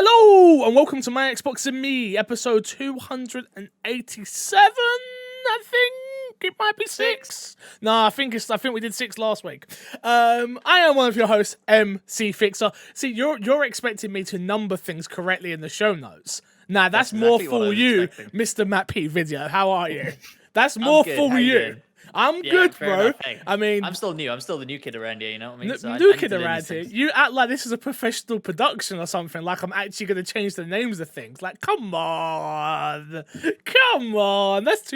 Hello and welcome to My Xbox and Me, episode 287. I think it might be six. No, I think we did 6 last week. I am one of your hosts, MC Fixer. See, you're expecting me to number things correctly in the show notes. Nah, that's more for you, Mr. Matt P. Video. How are you? That's more for you. I'm good, bro. Hey, I mean, I'm still new. I'm still the new kid around here. You know what I mean? So new kid around here. You act like this is a professional production or something. Like I'm actually going to change the names of things. Like, come on. That's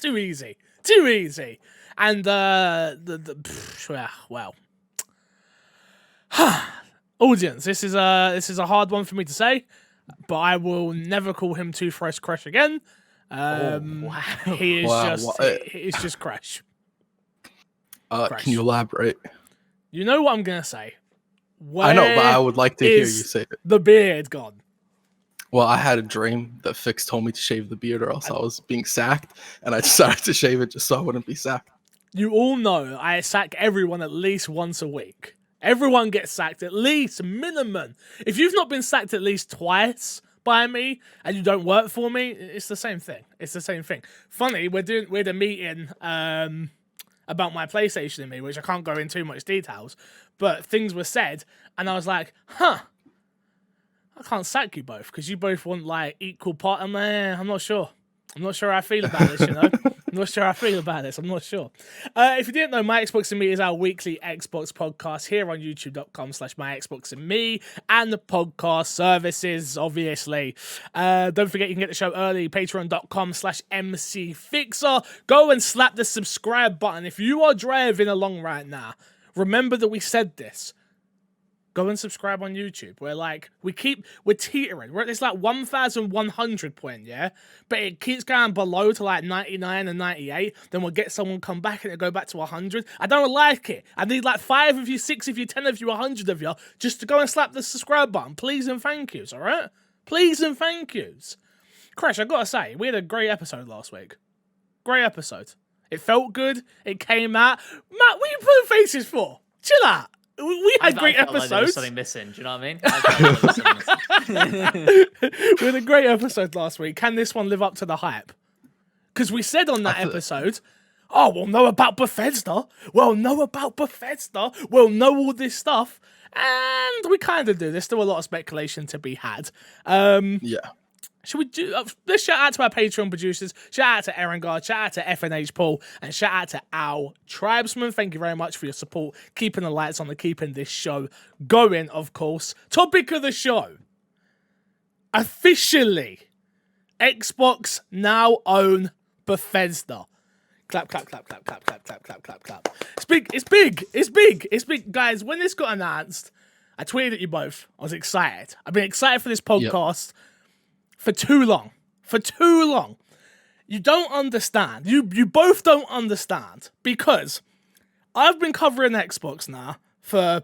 too easy. Too easy. And well, audience. This is a hard one for me to say, but I will never call him Too Fresh Crash again. He is just Crash. Crash. Can you elaborate? You know what I'm gonna say. I know, but I would like to hear you say it. The beard gone. Well, I had a dream that Fix told me to shave the beard or else I was being sacked, and I decided to shave it just so I wouldn't be sacked. You all know I sack everyone at least once a week. Everyone gets sacked at least minimum. If you've not been sacked at least twice by me and you don't work for me, it's the same thing. Funny, we're the meeting about my PlayStation and me, which I can't go in too much details, but things were said and I was like, I can't sack you both because you both want like equal part. I'm not sure how I feel about this, you know. I'm not sure how I feel about this. I'm not sure. If you didn't know, My Xbox and Me is our weekly Xbox podcast here on youtube.com/MyXboxandMe and the podcast services, obviously. Don't forget you can get the show early, patreon.com/MCFixer. Go and slap the subscribe button. If you are driving along right now, remember that we said this. Go and subscribe on YouTube. We're teetering. We're at this like 1,100 point, yeah? But it keeps going below to like 99 and 98. Then we'll get someone come back and it'll go back to 100. I don't like it. I need like 5 of you, 6 of you, 10 of you, 100 of you just to go and slap the subscribe button. Please and thank yous, all right? Please and thank yous. Crash, I gotta say, we had a great episode last week. Great episode. It felt good. It came out. Matt, what are you putting faces for? Chill out. We had great episodes. Like there was something missing. Do you know what I mean? We had a great episode last week. Can this one live up to the hype? Because we said on that episode, we'll know about Bethesda. We'll know all this stuff. And we kind of do. There's still a lot of speculation to be had. Yeah. Should we do? Let's shout out to our Patreon producers. Shout out to Aaron Guard. Shout out to FNH Paul. And shout out to our tribesmen. Thank you very much for your support. Keeping the lights on and keeping this show going, of course. Topic of the show. Officially, Xbox now own Bethesda. Clap, clap, clap, clap, clap, clap, clap, clap, clap, clap. It's big. Guys, when this got announced, I tweeted at you both. I was excited. I've been excited for this podcast. Yep. For too long. You don't understand. You both don't understand because I've been covering Xbox now for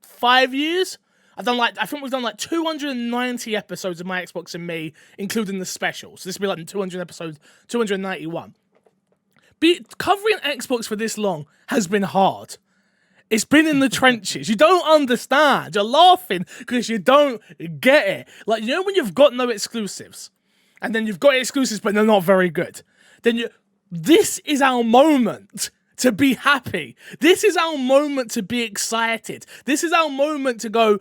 5 years. I think we've done like 290 episodes of My Xbox and Me, including the specials. So this will be like 291. Covering Xbox for this long has been hard. It's been in the trenches. You don't understand. You're laughing because you don't get it. Like, you know when you've got no exclusives, and then you've got exclusives, but they're not very good. This is our moment to be happy. This is our moment to be excited. This is our moment to go,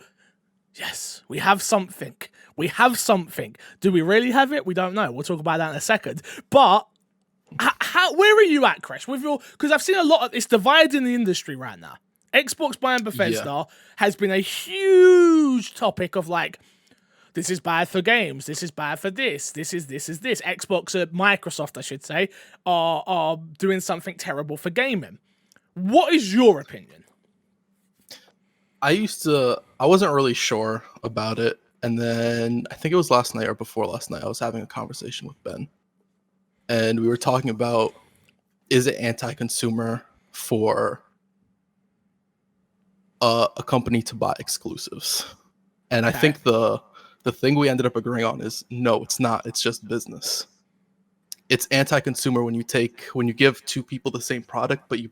yes, we have something. Do we really have it? We don't know. We'll talk about that in a second. But where are you at, Crash? Because I've seen a lot of it's dividing the industry right now. Xbox buying Bethesda has been a huge topic of like, this is bad for games, this is bad for this. Xbox, Microsoft, I should say, are doing something terrible for gaming. What is your opinion? I wasn't really sure about it. And then I think it was last night or before last night, I was having a conversation with Ben. And we were talking about, is it anti-consumer for a company to buy exclusives? And I think the thing we ended up agreeing on is no, it's not. It's just business. It's anti-consumer when you give two people the same product, but you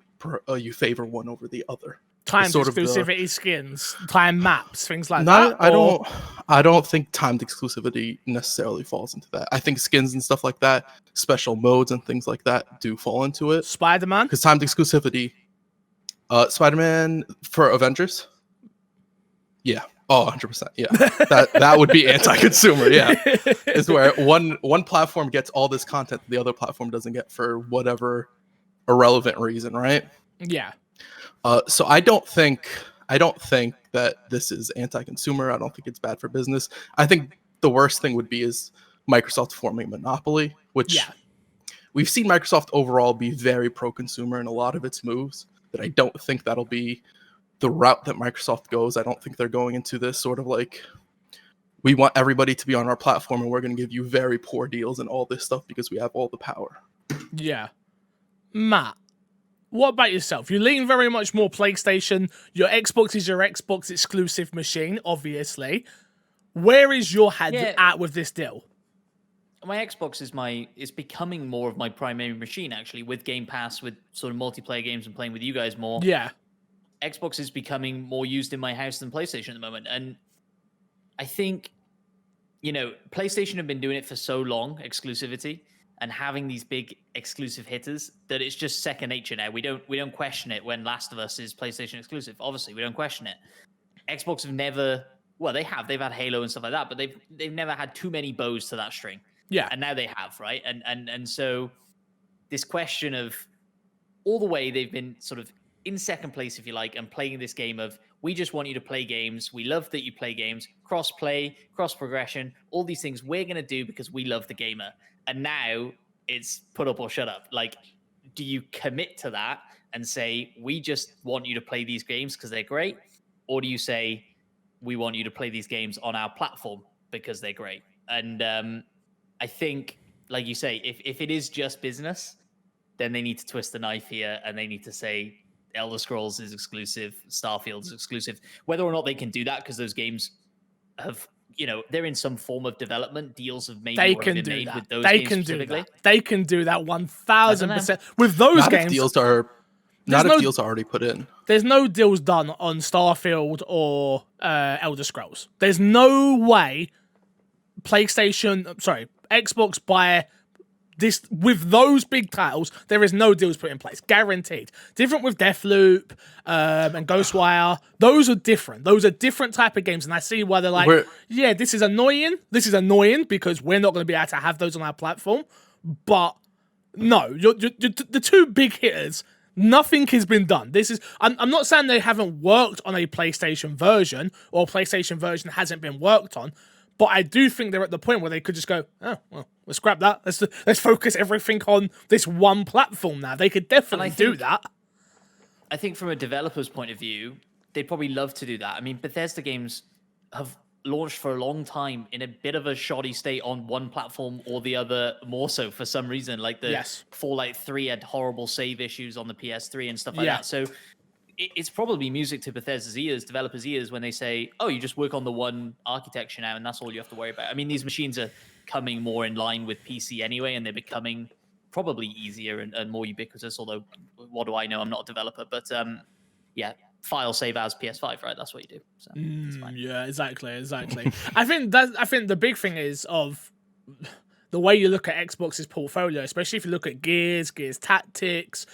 favor one over the other. timed sort of the exclusivity skins, time maps, things like not. that? Or... I don't think timed exclusivity necessarily falls into that. I think skins and stuff like that, special modes and things like that, do fall into it. Spider-Man? Because timed exclusivity, Spider-Man for Avengers. Yeah. Oh, 100%. Yeah. That would be anti-consumer. Yeah. Is where one platform gets all this content the other platform doesn't get for whatever irrelevant reason, right? Yeah. So I don't think that this is anti-consumer. I don't think it's bad for business. I think the worst thing would be is Microsoft forming a monopoly, which we've seen Microsoft overall be very pro-consumer in a lot of its moves. But I don't think that'll be the route that Microsoft goes. I don't think they're going into this sort of like, we want everybody to be on our platform and we're going to give you very poor deals and all this stuff because we have all the power. Yeah. Matt, what about yourself? You lean very much more PlayStation. Your Xbox is your Xbox exclusive machine, obviously. Where is your head at with this deal? My Xbox is becoming more of my primary machine, actually, with Game Pass, with sort of multiplayer games and playing with you guys more. Yeah. Xbox is becoming more used in my house than PlayStation at the moment. And I think, PlayStation have been doing it for so long, exclusivity, and having these big exclusive hitters, that it's just second nature now. We don't question it when Last of Us is PlayStation exclusive. Obviously, we don't question it. Xbox have never, well, they've had Halo and stuff like that, but they've never had too many bows to that string. Yeah. And now they have, right? And so this question of all the way they've been sort of in second place, if you like, and playing this game of, we just want you to play games. We love that you play games, cross-play, cross-progression, all these things we're going to do because we love the gamer. And now it's put up or shut up. Like, do you commit to that and say, we just want you to play these games because they're great? Or do you say, we want you to play these games on our platform because they're great? And I think, like you say, if it is just business, then they need to twist the knife here and they need to say Elder Scrolls is exclusive, Starfield is exclusive. Whether or not they can do that, because those games have, they're in some form of development. Deals have maybe already been made with those games specifically. They can do that 1,000%. With those games, deals are already put in. There's no deals done on Starfield or Elder Scrolls. There's no way Xbox buy this with those big titles. There is no deals put in place, guaranteed. Different with Deathloop and Ghostwire. Those are different. Those are different type of games, and I see why they're like, this is annoying. This is annoying because we're not going to be able to have those on our platform. But no, the two big hitters. Nothing has been done. I'm not saying they haven't worked on a PlayStation version or PlayStation version hasn't been worked on. But I do think they're at the point where they could just go, oh, well, let's scrap that. Let's focus everything on this one platform now. They could definitely do that. I think from a developer's point of view, they'd probably love to do that. I mean, Bethesda games have launched for a long time in a bit of a shoddy state on one platform or the other, more so for some reason. Like the Fallout 3 had horrible save issues on the PS3 and stuff like that. So it's probably music to Bethesda's ears, developers' ears, when they say, oh, you just work on the one architecture now and that's all you have to worry about. I mean, these machines are coming more in line with PC anyway, and they're becoming probably easier and more ubiquitous, although what do I know? I'm not a developer. But file save as PS5, right? That's what you do. So it's fine. Yeah, exactly. I think the big thing is of the way you look at Xbox's portfolio, especially if you look at Gears Tactics,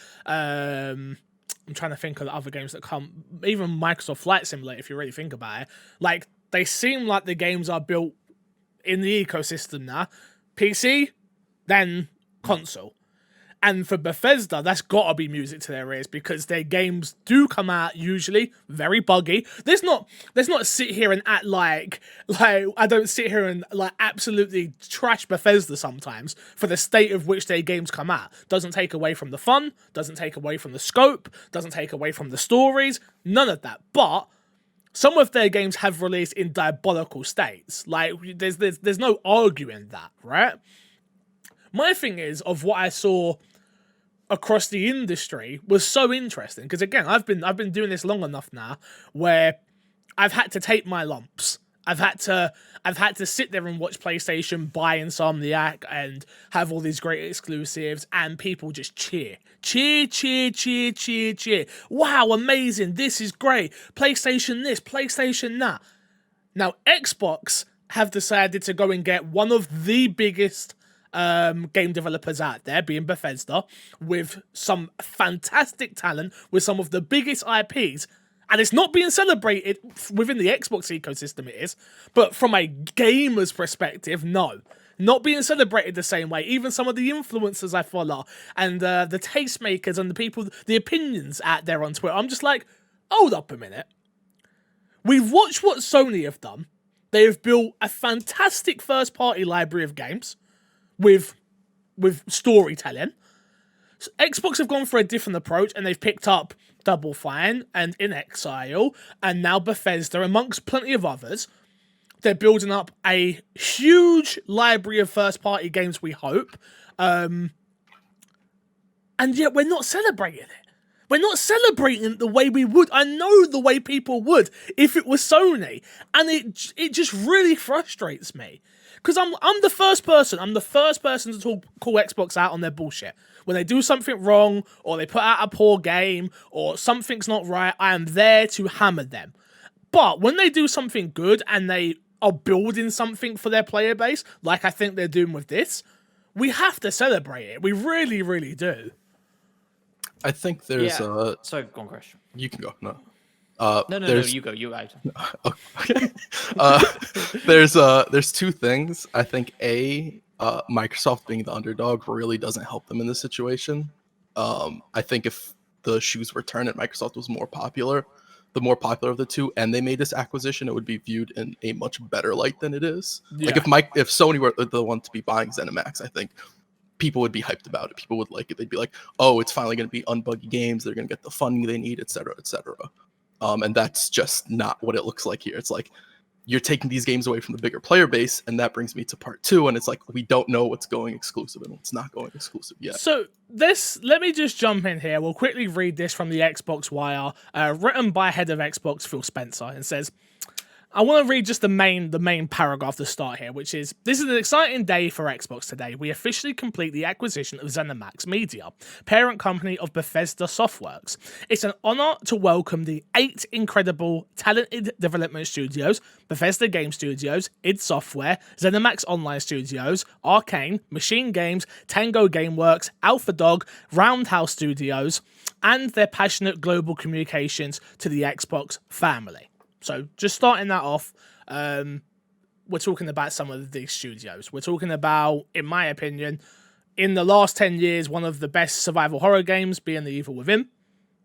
I'm trying to think of the other games that come, even Microsoft Flight Simulator, if you really think about it. Like, they seem like the games are built in the ecosystem now. PC, then console. And for Bethesda, that's got to be music to their ears because their games do come out usually very buggy. Let's not sit here and act like I don't sit here and like absolutely trash Bethesda sometimes for the state of which their games come out. Doesn't take away from the fun, doesn't take away from the scope, doesn't take away from the stories, none of that. But some of their games have released in diabolical states. Like there's no arguing that, right? My thing is, of what I saw across the industry was so interesting because again, I've been doing this long enough now where I've had to take my lumps I've had to sit there and watch PlayStation buy Insomniac and have all these great exclusives, and people just cheer. Wow, amazing. This is great. PlayStation this, PlayStation that. Now, Xbox have decided to go and get one of the biggest game developers out there, being Bethesda, with some fantastic talent, with some of the biggest IPs. And it's not being celebrated within the Xbox ecosystem, it is. But from a gamer's perspective, no. Not being celebrated the same way. Even some of the influencers I follow and the tastemakers and the people, the opinions out there on Twitter, I'm just like, hold up a minute. We've watched what Sony have done. They have built a fantastic first-party library of games with storytelling. So Xbox have gone for a different approach, and they've picked up Double Fine and In Exile, and now Bethesda, amongst plenty of others. They're building up a huge library of first-party games, we hope. And yet we're not celebrating it. We're not celebrating it the way we would. I know the way people would if it was Sony. And it just really frustrates me. Because I'm the first person to call Xbox out on their bullshit. When they do something wrong, or they put out a poor game, or something's not right, I am there to hammer them. But when they do something good, and they are building something for their player base, like I think they're doing with this, we have to celebrate it. We really, really do. I think there's Sorry, go on, Crash. You can go. No. No, you go. You out. Okay. There's two things. I think Microsoft being the underdog really doesn't help them in this situation. I think if the shoes were turned and Microsoft was more popular, the more popular of the two, and they made this acquisition, it would be viewed in a much better light than it is. Yeah. Like if Sony were the one to be buying ZeniMax, I think people would be hyped about it. People would like it. They'd be like, oh, it's finally going to be unbuggy games. They're going to get the funding they need, etc., etc. And that's just not what it looks like here. It's like you're taking these games away from the bigger player base, and that brings me to part two. And it's like we don't know what's going exclusive and what's not going exclusive yet. So let me just jump in here. We'll quickly read this from the Xbox Wire, written by head of Xbox Phil Spencer, and says, I want to read just the main paragraph to start here, which is, this is an exciting day for Xbox today. We officially complete the acquisition of ZeniMax Media, parent company of Bethesda Softworks. It's an honor to welcome the 8 incredible, talented development studios, Bethesda Game Studios, id Software, ZeniMax Online Studios, Arcane, Machine Games, Tango Gameworks, Alpha Dog, Roundhouse Studios, and their passionate global communications to the Xbox family. So just starting that off, we're talking about some of these studios. We're talking about, in my opinion, in the last 10 years, one of the best survival horror games being The Evil Within,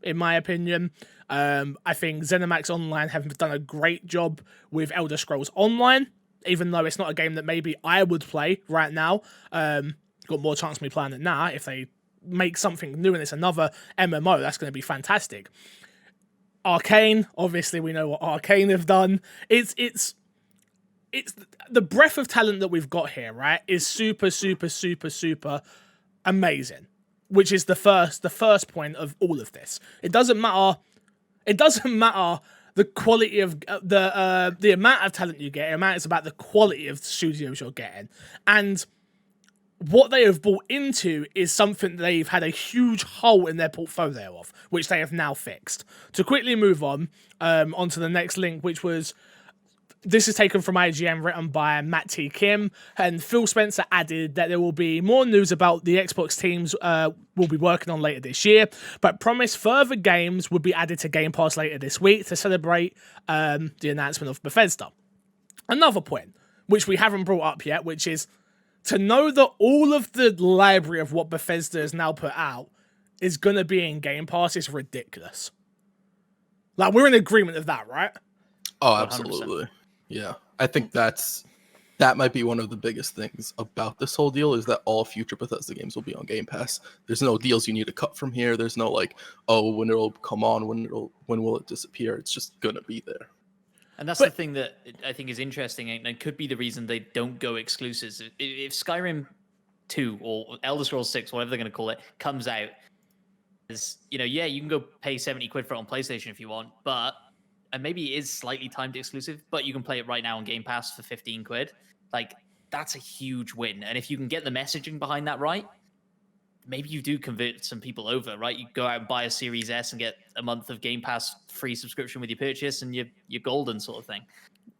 in my opinion. I think ZeniMax Online have done a great job with Elder Scrolls Online, even though it's not a game that maybe I would play right now. Got more chance of me playing it now. If they make something new and it's another MMO, that's going to be fantastic. Arcane, obviously we know what Arcane have done. It's the breadth of talent that we've got here, right, is super amazing. Which is the first point of all of this. It doesn't matter the quality of the amount of talent you get. It's about the quality of studios you're getting. And what they have bought into is something they've had a huge hole in their portfolio of, which they have now fixed. To quickly move onto the next link, which was, this is taken from IGN, written by Matt T. Kim, and Phil Spencer added that there will be more news about the Xbox teams will be working on later this year, but promised further games would be added to Game Pass later this week to celebrate the announcement of Bethesda. Another point, which we haven't brought up yet, which is, to know that all of the library of what Bethesda has now put out is going to be in Game Pass is ridiculous. Like, we're in agreement of that, right? Oh, absolutely. 100%. Yeah. I think that might be one of the biggest things about this whole deal, is that all future Bethesda games will be on Game Pass. There's no deals you need to cut from here. There's no like, oh, when it'll come on, when will it disappear? It's just going to be there. And that's the thing that I think is interesting, and could be the reason they don't go exclusives. If Skyrim 2 or Elder Scrolls 6, whatever they're going to call it, comes out, you can go pay 70 quid for it on PlayStation if you want, but and maybe it is slightly timed exclusive, but you can play it right now on Game Pass for 15 quid. Like, that's a huge win. And if you can get the messaging behind that right, maybe you do convert some people over, right? You go out and buy a Series S and get a month of Game Pass free subscription with your purchase, and you're golden, sort of thing.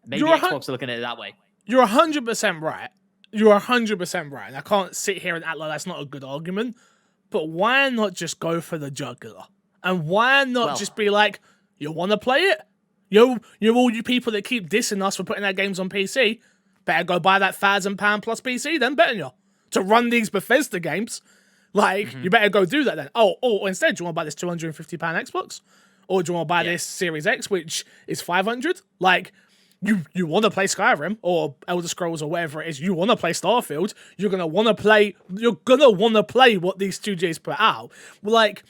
Maybe Xbox are looking at it that way. You're 100% right. You're 100% right. And I can't sit here and act like that's not a good argument. But why not just go for the jugular? And why not just be like, you want to play it? You're all you people that keep dissing us for putting our games on PC. Better go buy that £1,000 plus PC then, better you, to run these Bethesda games. Like, you better go do that then. Or instead, do you want to buy this £250 Xbox? Or do you want to buy this Series X, which is 500? Like, you want to play Skyrim or Elder Scrolls or whatever it is. You want to play Starfield. You're gonna want to play what these studios put out. Like,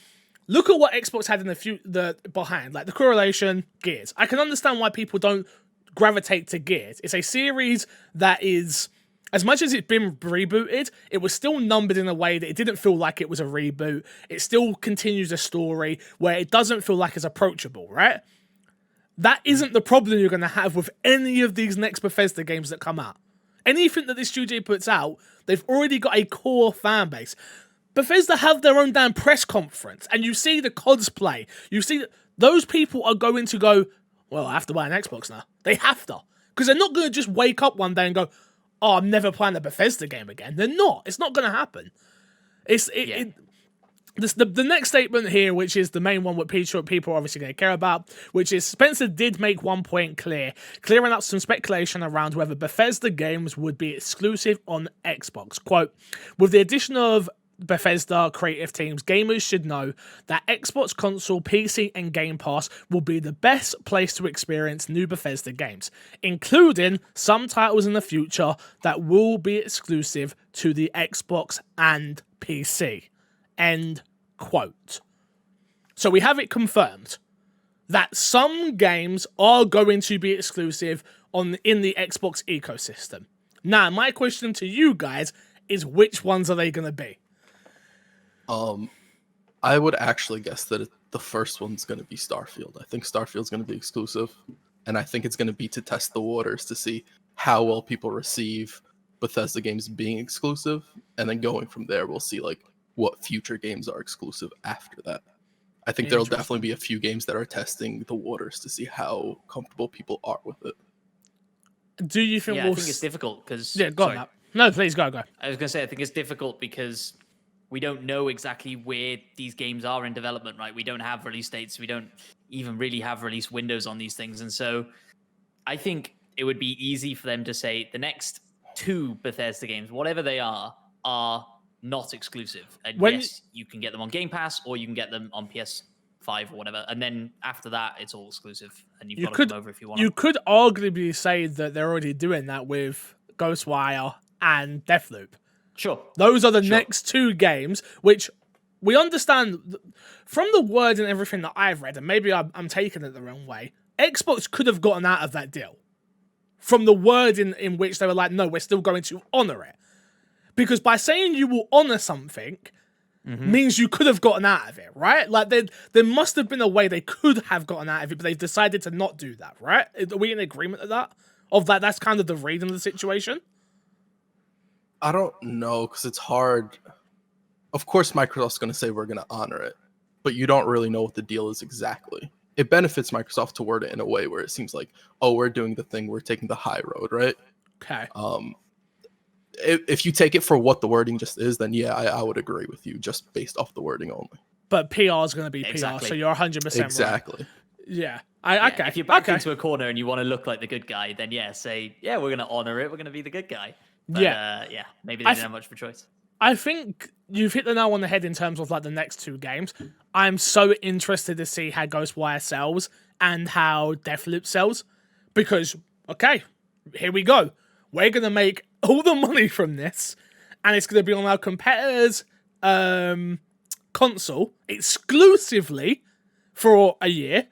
look at what Xbox had in the behind, like the correlation, Gears. I can understand why people don't gravitate to Gears. It's a series that is, as much as it's been rebooted, it was still numbered in a way that it didn't feel like it was a reboot. It still continues a story where it doesn't feel like it's approachable, right? That isn't the problem you're going to have with any of these next Bethesda games that come out. Anything that this studio puts out, they've already got a core fan base. Bethesda have their own damn press conference, and you see the cosplay. You see that those people are going to go, well, I have to buy an Xbox now. They have to. Because they're not going to just wake up one day and go, oh, I'm never playing a Bethesda game again. They're not. It's not going to happen. The next statement here, which is the main one, what people are obviously going to care about, which is Spencer did make one point clear, clearing up some speculation around whether Bethesda games would be exclusive on Xbox. Quote, with the addition of Bethesda creative teams, gamers should know that Xbox console, PC, and Game Pass will be the best place to experience new Bethesda games, including some titles in the future that will be exclusive to the Xbox and PC. End quote. So we have it confirmed that some games are going to be exclusive in the Xbox ecosystem. Now, my question to you guys is, which ones are they going to be? I would actually guess that the first one's going to be Starfield. I think Starfield's going to be exclusive, and I think it's going to be to test the waters to see how well people receive Bethesda games being exclusive, and then going from there, we'll see like what future games are exclusive after that. I think there'll definitely be a few games that are testing the waters to see how comfortable people are with it. Do you think I think it's difficult because... Yeah, go on, Matt. No, please, go. I was going to say, I think it's difficult because we don't know exactly where these games are in development, right? We don't have release dates. We don't even really have release windows on these things. And so I think it would be easy for them to say the next 2 Bethesda games, whatever they are not exclusive. And yes, you can get them on Game Pass or you can get them on PS5 or whatever. And then after that, it's all exclusive. And you've got to come over if you want. You could arguably say that they're already doing that with Ghostwire and Deathloop. Sure. Those are the next 2 games, which we understand from the word and everything that I've read, and maybe I'm taking it the wrong way, Xbox could have gotten out of that deal. From the word in which they were like, no, we're still going to honor it. Because by saying you will honor something means you could have gotten out of it, right? Like, there must have been a way they could have gotten out of it, but they decided to not do that, right? Are we in agreement of that? That's kind of the reading of the situation? I don't know, because it's hard. Of course, Microsoft's going to say we're going to honor it, but you don't really know what the deal is exactly. It benefits Microsoft to word it in a way where it seems like, oh, we're doing the thing, we're taking the high road, right? Okay. If you take it for what the wording just is, then yeah, I would agree with you, just based off the wording only. But PR is going to be PR, so you're 100% exactly. Right. Yeah. Okay. If you're backed into a corner and you want to look like the good guy, then say, yeah, we're going to honor it. We're going to be the good guy. But, maybe they didn't have much of a choice. I think you've hit the nail on the head in terms of like the next 2 games. I'm so interested to see how Ghostwire sells and how Deathloop sells. Because, okay, here we go. We're going to make all the money from this, and it's going to be on our competitors' console exclusively for a year.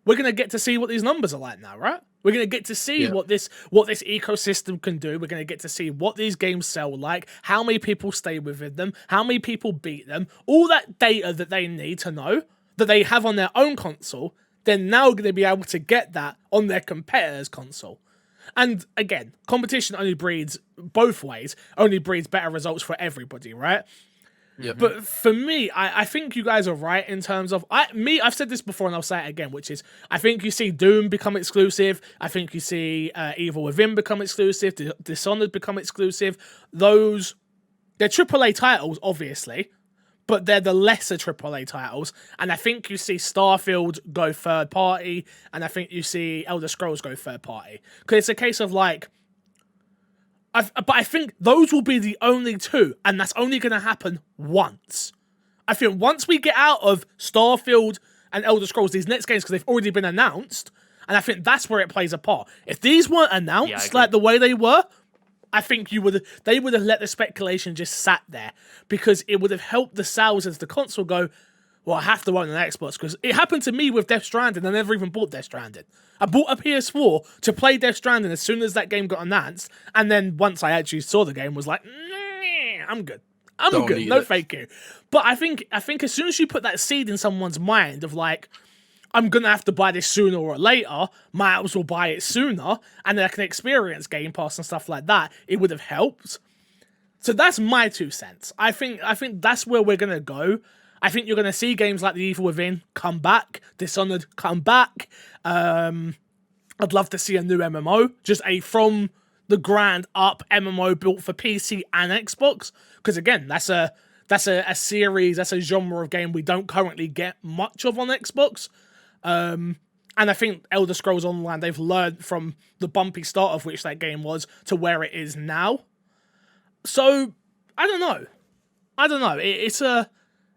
We're going to get to see what these numbers are like now, right? We're going to get to see what this ecosystem can do. We're going to get to see what these games sell like, how many people stay within them, how many people beat them, all that data that they need to know that they have on their own console they're now going to be able to get that on their competitor's console. And again, competition only breeds both ways, only breeds better results for everybody, right? Yep. But for me, I think you guys are right in terms of I've said this before and I'll say it again, which is I think you see Doom become exclusive. I think you see Evil Within become exclusive. Dishonored become exclusive. They're AAA titles, obviously, but they're the lesser AAA titles. And I think you see Starfield go third party, and I think you see Elder Scrolls go third party. Because it's a case of like, but I think those will be the only two, and that's only going to happen once. I think once we get out of Starfield and Elder Scrolls, these next games, because they've already been announced, and I think that's where it plays a part. If these weren't announced like the way they were, I think they would have let the speculation just sat there, because it would have helped the sales as the console go, well, I have to own an Xbox, because it happened to me with Death Stranding. I never even bought Death Stranding. I bought a PS4 to play Death Stranding as soon as that game got announced, and then once I actually saw the game, was like, nah, I'm good. I'm good. No, thank you. But I think as soon as you put that seed in someone's mind of like, I'm gonna have to buy this sooner or later, might as well buy it sooner, and then I can experience Game Pass and stuff like that, it would have helped. So that's my 2 cents. I think that's where we're gonna go. I think you're going to see games like The Evil Within come back, Dishonored come back. I'd love to see a new MMO, just a from the ground up MMO built for PC and Xbox. Because again, that's a series, that's a genre of game we don't currently get much of on Xbox. And I think Elder Scrolls Online, they've learned from the bumpy start of which that game was to where it is now. So I don't know.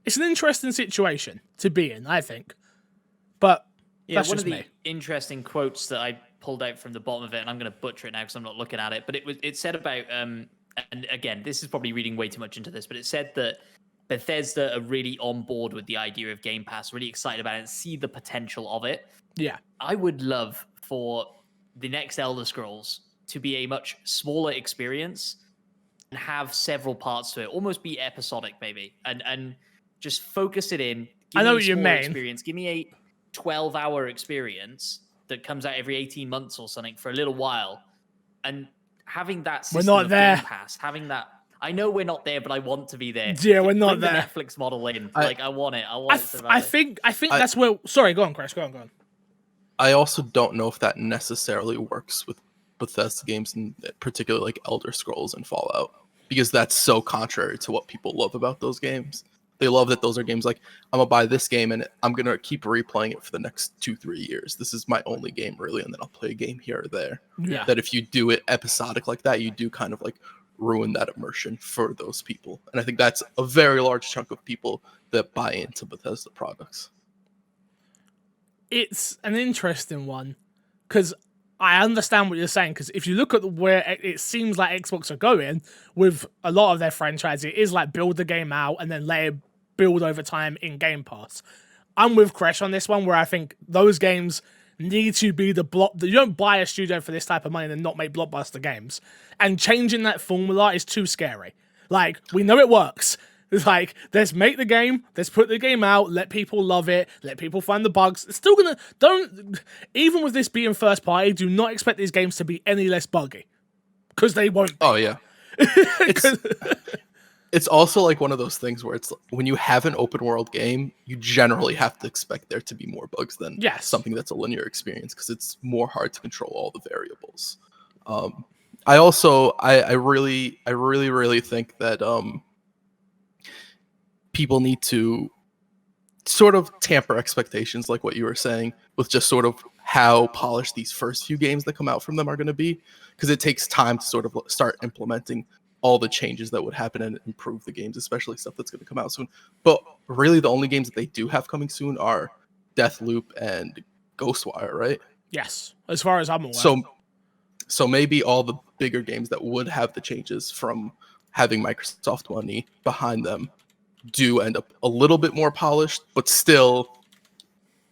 It's an interesting situation to be in, I think. But that's one just of the me. interesting quotes that I pulled out from the bottom of it, and I'm going to butcher it now because I'm not looking at it, but it said about, and again, this is probably reading way too much into this, but it said that Bethesda are really on board with the idea of Game Pass, really excited about it, and see the potential of it. Yeah. I would love for the next Elder Scrolls to be a much smaller experience and have several parts to it, almost be episodic maybe, and just focus it in. I know what you mean. Experience. Give me a 12-hour experience that comes out every 18 months or something for a little while, and having that system we're not there. Game Pass, having that. I know we're not there, but I want to be there. Yeah, we're not Bring there. The Netflix model in. I want it. I want it so I badly. think that's where. Sorry, go on, Chris. Go on. I also don't know if that necessarily works with Bethesda games, and particularly like Elder Scrolls and Fallout, because that's so contrary to what people love about those games. They love that those are games like, I'm gonna buy this game and I'm gonna keep replaying it for the next 2-3 years. This is my only game really, and then I'll play a game here or there. Yeah. That if you do it episodic like that, you do kind of like ruin that immersion for those people. And I think that's a very large chunk of people that buy into Bethesda products. It's an interesting one, because I understand what you're saying, because if you look at where it seems like Xbox are going with a lot of their franchise, it is like build the game out and then let it build over time in Game Pass. I'm with Crash on this one, where I think those games need to be you don't buy a studio for this type of money and not make blockbuster games. And changing that formula is too scary. Like, we know it works. It's like, let's make the game, let's put the game out, let people love it, let people find the bugs. It's still even with this being first party, do not expect these games to be any less buggy. Because they won't be. Oh, yeah. It's also like one of those things where it's when you have an open world game, you generally have to expect there to be more bugs than something that's a linear experience, because it's more hard to control all the variables. I really think that people need to sort of tamper expectations, like what you were saying, with just sort of how polished these first few games that come out from them are going to be, because it takes time to sort of start implementing all the changes that would happen and improve the games, especially stuff that's going to come out soon. But really, the only games that they do have coming soon are Deathloop and Ghostwire, right? Yes, as far as I'm aware. So maybe all the bigger games that would have the changes from having Microsoft money behind them do end up a little bit more polished, but still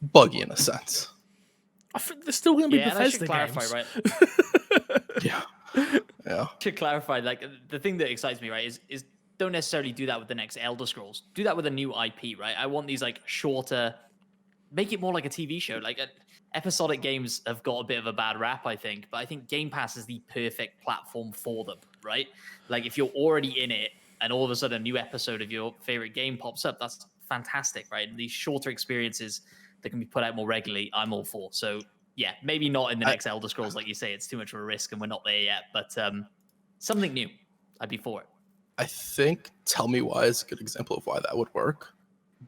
buggy in a sense. I think they're still going to be Bethesda games. Right? Yeah. To clarify, like, the thing that excites me, right, is don't necessarily do that with the next Elder Scrolls. Do that with a new IP, right? I want these like shorter, make it more like a TV show. Like episodic games have got a bit of a bad rap, I think, but I think Game Pass is the perfect platform for them, right? Like if you're already in it and all of a sudden a new episode of your favorite game pops up, that's fantastic, right? And these shorter experiences that can be put out more regularly, I'm all for. So yeah, maybe not in the next Elder Scrolls, like you say, it's too much of a risk and we're not there yet, but something new, I'd be for it. I think Tell Me Why is a good example of why that would work.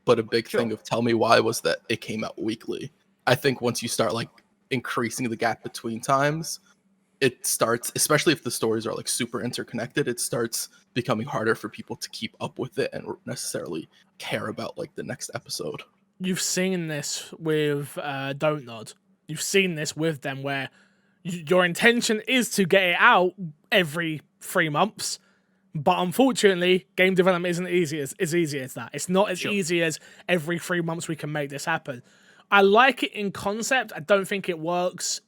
But a big Sure. thing of Tell Me Why was that it came out weekly. I think once you start like increasing the gap between times, it starts, especially if the stories are like super interconnected, it starts becoming harder for people to keep up with it and necessarily care about like the next episode. You've seen this with Don't Nod. You've seen this with them where your intention is to get it out every 3 months. But unfortunately, game development isn't easy as that. It's not as easy as every 3 months we can make this happen. I like it in concept. I don't think it works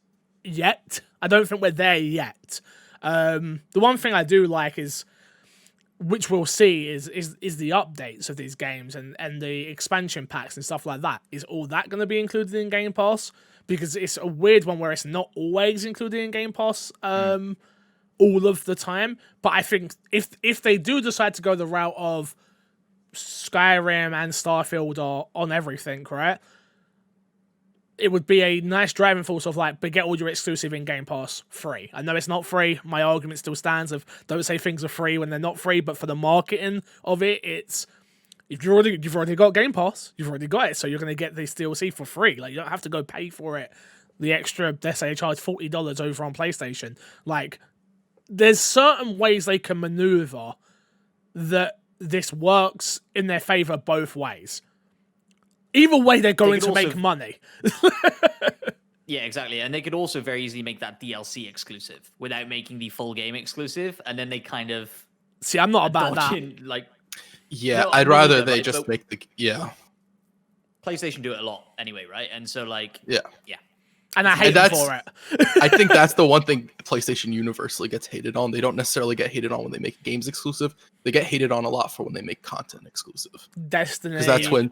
yet. I don't think we're there yet. The one thing I do like is, which we'll see, is the updates of these games and the expansion packs and stuff like that. Is all that going to be included in Game Pass? Because it's a weird one where it's not always included in Game Pass. All of the time, but I think if they do decide to go the route of Skyrim and Starfield are on everything, right? It would be a nice driving force of like, but get all your exclusive in Game Pass free. I know it's not free. My argument still stands of don't say things are free when they're not free, but for the marketing of it, it's if you've already got Game Pass, you've already got it, so you're gonna get this DLC for free. Like you don't have to go pay for it. The extra, let's say, they charge $40 over on PlayStation, like. There's certain ways they can maneuver that this works in their favor both ways. Either way, they're going to make money. Yeah, exactly. And they could also very easily make that DLC exclusive without making the full game exclusive. And then they kind of... See, I'm not about that. Yeah, no, I'd rather they just make the... Yeah. PlayStation do it a lot anyway, right? And so, like... Yeah. And I hate them for it. I think that's the one thing PlayStation universally gets hated on. They don't necessarily get hated on when they make games exclusive. They get hated on a lot for when they make content exclusive. Destiny. Because that's when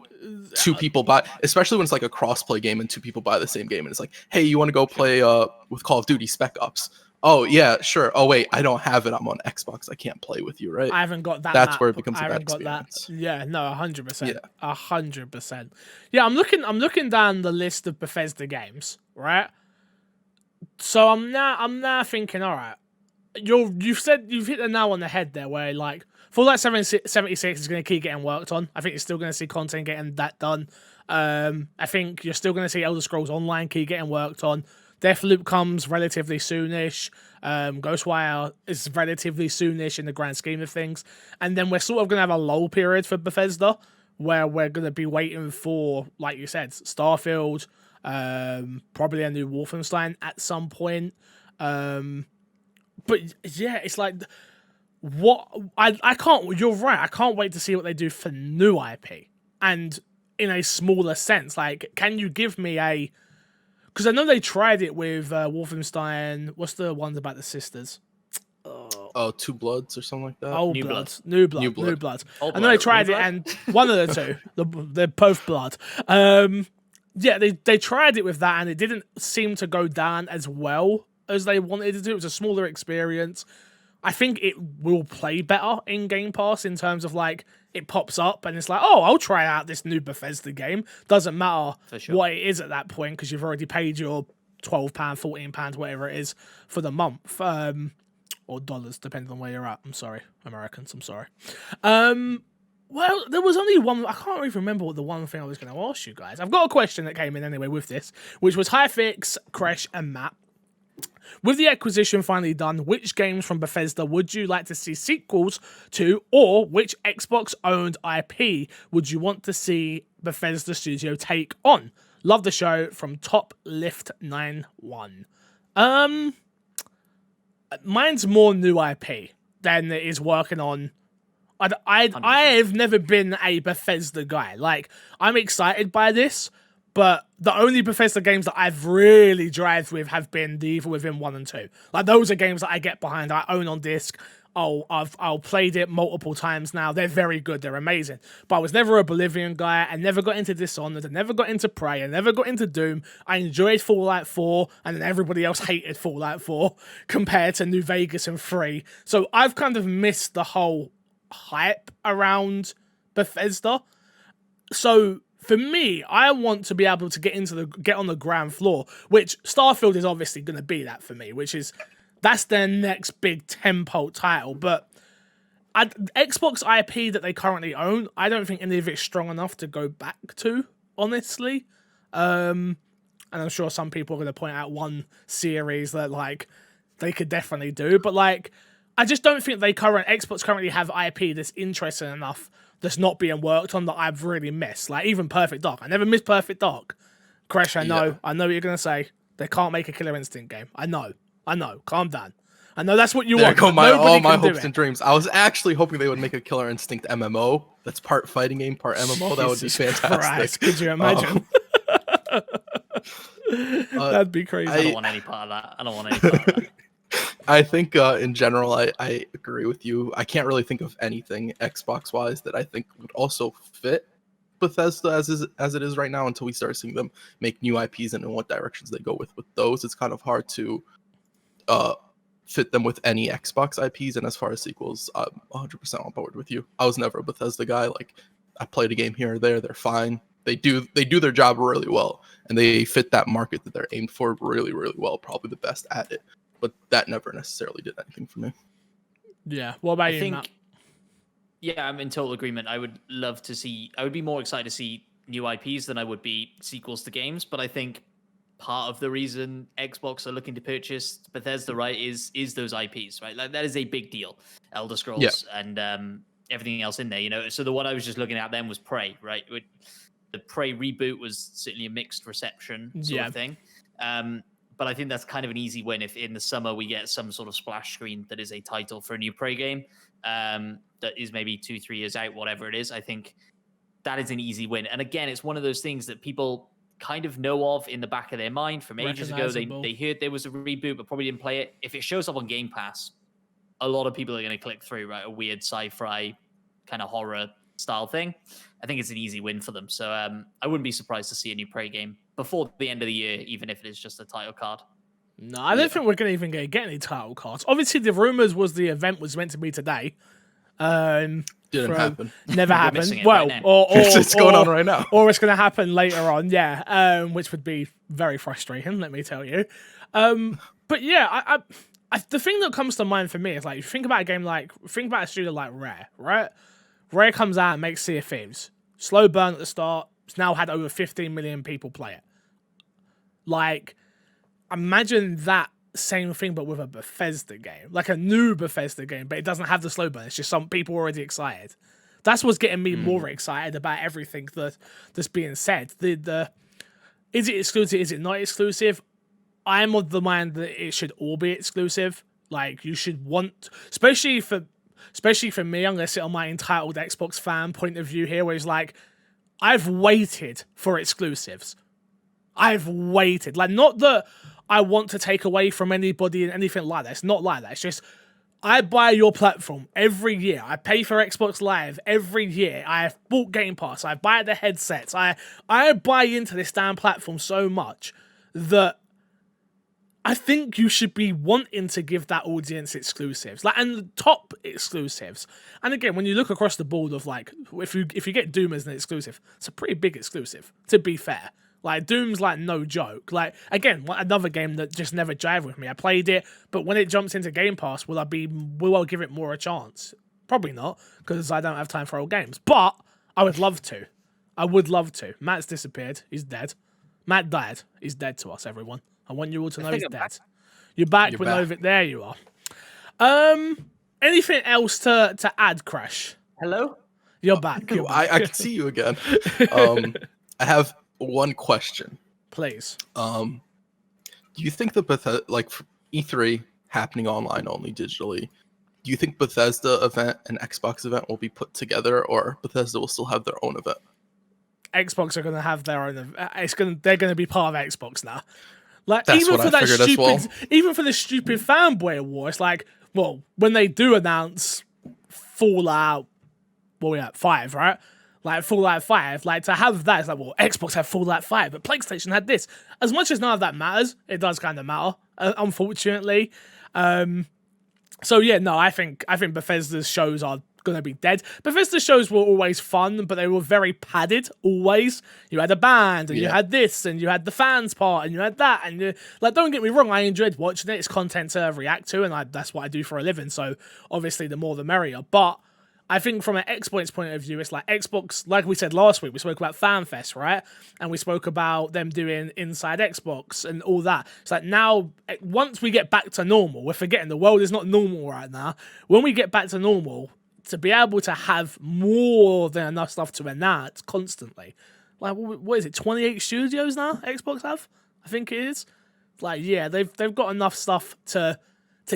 2 people buy, especially when it's like a cross-play game and 2 people buy the same game. And it's like, hey, you want to go play with Call of Duty Spec Ops? Oh, yeah, sure. Oh, wait, I don't have it. I'm on Xbox. I can't play with you, right? I haven't got that. That's where it becomes a bad experience. Yeah, no, 100%. 100%. Yeah, I'm looking down the list of Bethesda games, right? So I'm now thinking, all right, you've hit the nail on the head there, where like Fallout 76 is going to keep getting worked on. I think you're still going to see content getting that done. I think you're still going to see Elder Scrolls Online keep getting worked on. Deathloop comes relatively soonish. Ghostwire is relatively soonish in the grand scheme of things. And then we're sort of going to have a lull period for Bethesda, where we're going to be waiting for, like you said, Starfield. Probably a new Wolfenstein at some point. But yeah, it's like what I can't. You're right. I can't wait to see what they do for new IP and in a smaller sense. Like, can you give me a? Because I know they tried it with Wolfenstein. What's the ones about the sisters? Oh, Two Bloods or something like that. Old Blood, New Blood. I know they tried it, and one of the two, they're both blood. Yeah, they tried it with that, and it didn't seem to go down as well as they wanted to do. It was a smaller experience. I think it will play better in Game Pass in terms of, like, it pops up, and it's like, oh, I'll try out this new Bethesda game. Doesn't matter what it is at that point, because you've already paid your £12, £14, whatever it is, for the month. Or dollars, depending on where you're at. I'm sorry, Americans, I'm sorry. Well, there was only one. I can't even remember what the one thing I was going to ask you guys. I've got a question that came in anyway with this, which was Hyfix, Kresh, and Matt. With the acquisition finally done, which games from Bethesda would you like to see sequels to, or which Xbox-owned IP would you want to see Bethesda Studio take on? Love the show, from TopLift91. Mine's more new IP than it is working on. I've never been a Bethesda guy. Like, I'm excited by this, but the only Bethesda games that I've really drived with have been The Evil Within 1 and 2. Like, those are games that I get behind, I own on disc. oh, I've played it multiple times now. They're very good. They're amazing. But I was never a Bolivian guy. I never got into Dishonored. I never got into Prey. I never got into Doom. I enjoyed Fallout 4, and then everybody else hated Fallout 4 compared to New Vegas and 3. So I've kind of missed the whole hype around Bethesda. So for me, I want to be able to get on the ground floor, which Starfield is obviously going to be that for me, that's their next big tentpole title. But Xbox IP that they currently own, I don't think any of it's strong enough to go back to, honestly. And I'm sure some people are going to point out one series that like they could definitely do, but like I just don't think Xbox currently have IP that's interesting enough that's not being worked on that I've really missed. Like even Perfect Dark, I never missed Perfect Dark. Crash, I know what you're gonna say. They can't make a Killer Instinct game. I know. Calm down. I know that's what you want. Go all my hopes and dreams. I was actually hoping they would make a Killer Instinct MMO. That's part fighting game, part MMO. That would be fantastic. Christ, could you imagine? That'd be crazy. I don't want any part of that. I think in general, I agree with you. I can't really think of anything Xbox-wise that I think would also fit Bethesda as it is right now until we start seeing them make new IPs and in what directions they go with those. It's kind of hard to fit them with any Xbox IPs. And as far as sequels, I'm 100% on board with you. I was never a Bethesda guy. Like I played a game here or there. They're fine. They do their job really well, and they fit that market that they're aimed for really, really well. Probably the best at it. But that never necessarily did anything for me. Yeah. What about you, Matt? Yeah, I'm in total agreement. I would be more excited to see new IPs than I would be sequels to games. But I think part of the reason Xbox are looking to purchase Bethesda, right, is those IPs, right? Like that is a big deal. Elder Scrolls and everything else in there, you know. So the one I was just looking at then was Prey, right? The Prey reboot was certainly a mixed reception sort of thing. But I think that's kind of an easy win if in the summer we get some sort of splash screen that is a title for a new Prey game that is maybe 2-3 years out, whatever it is. I think that is an easy win. And again, it's one of those things that people kind of know of in the back of their mind from ages ago. They heard there was a reboot, but probably didn't play it. If it shows up on Game Pass, a lot of people are going to click through, right? A weird sci-fi kind of horror style thing. I think it's an easy win for them. So I wouldn't be surprised to see a new Prey game before the end of the year, even if it is just a title card. No, I don't think we're going to get any title cards. Obviously, the rumors was the event was meant to be today. Didn't happen. Never happened. Well, right it's going on right now. Or it's going to happen later on, which would be very frustrating, let me tell you. But yeah, the thing that comes to mind for me is like, think about a studio like Rare, right? Rare comes out and makes Sea of Thieves. Slow burn at the start. It's now had over 15 million people play it. Like, imagine that same thing, but with a Bethesda game. Like a new Bethesda game, but it doesn't have the slow burn. It's just some people already excited. That's what's getting me more excited about everything that's being said. Is it exclusive? Is it not exclusive? I'm of the mind that it should all be exclusive. Like, you should want... Especially for me, I'm going to sit on my entitled Xbox fan point of view here, where it's like, I've waited for exclusives. I've waited. Like, not that I want to take away from anybody and anything like that. It's not like that. It's just, I buy your platform every year. I pay for Xbox Live every year. I have bought Game Pass. I buy the headsets. I buy into this damn platform so much that I think you should be wanting to give that audience exclusives, like, and the top exclusives. And again, when you look across the board of like, if you get Doom as an exclusive, it's a pretty big exclusive, to be fair. Like, Doom's like no joke. Like, again, another game that just never jived with me. I played it, but when it jumps into Game Pass, will I give it more a chance? Probably not, because I don't have time for old games. But I would love to. I would love to. Matt's disappeared. He's dead. Matt died. He's dead to us, everyone. I want you all to know he's dead. You're back. You're back. There you are. Anything else to add, Crash? Hello? You're back. I can see you again. I have one question. Please. Do you think the Bethesda, like E3 happening online only digitally, do you think Bethesda event and Xbox event will be put together, or Bethesda will still have their own event? Xbox are going to have their own. They're going to be part of Xbox now. Like, That's even what for I that figured as well. even for the stupid fanboy war, it's like, well, when they do announce Fallout, well, we at 5, right? Like Fallout 5, like to have that, it's like, well, Xbox had Fallout 5, but PlayStation had this. As much as none of that matters, it does kind of matter, unfortunately. So yeah, no, I think Bethesda's shows are gonna be dead. Bethesda's shows were always fun, but they were very padded. Always, you had a band, and you had this, and you had the fans part, and you had that, and like, don't get me wrong, I enjoyed watching it. It's content to react to, and that's what I do for a living. So obviously, the more the merrier. But I think from an Xbox point of view, it's like Xbox, like we said last week, we spoke about FanFest, right? And we spoke about them doing Inside Xbox and all that. It's like now, once we get back to normal, we're forgetting the world is not normal right now. When we get back to normal, to be able to have more than enough stuff to enact constantly. Like, what is it, 28 studios now Xbox have? I think it is. Like, yeah, they've got enough stuff to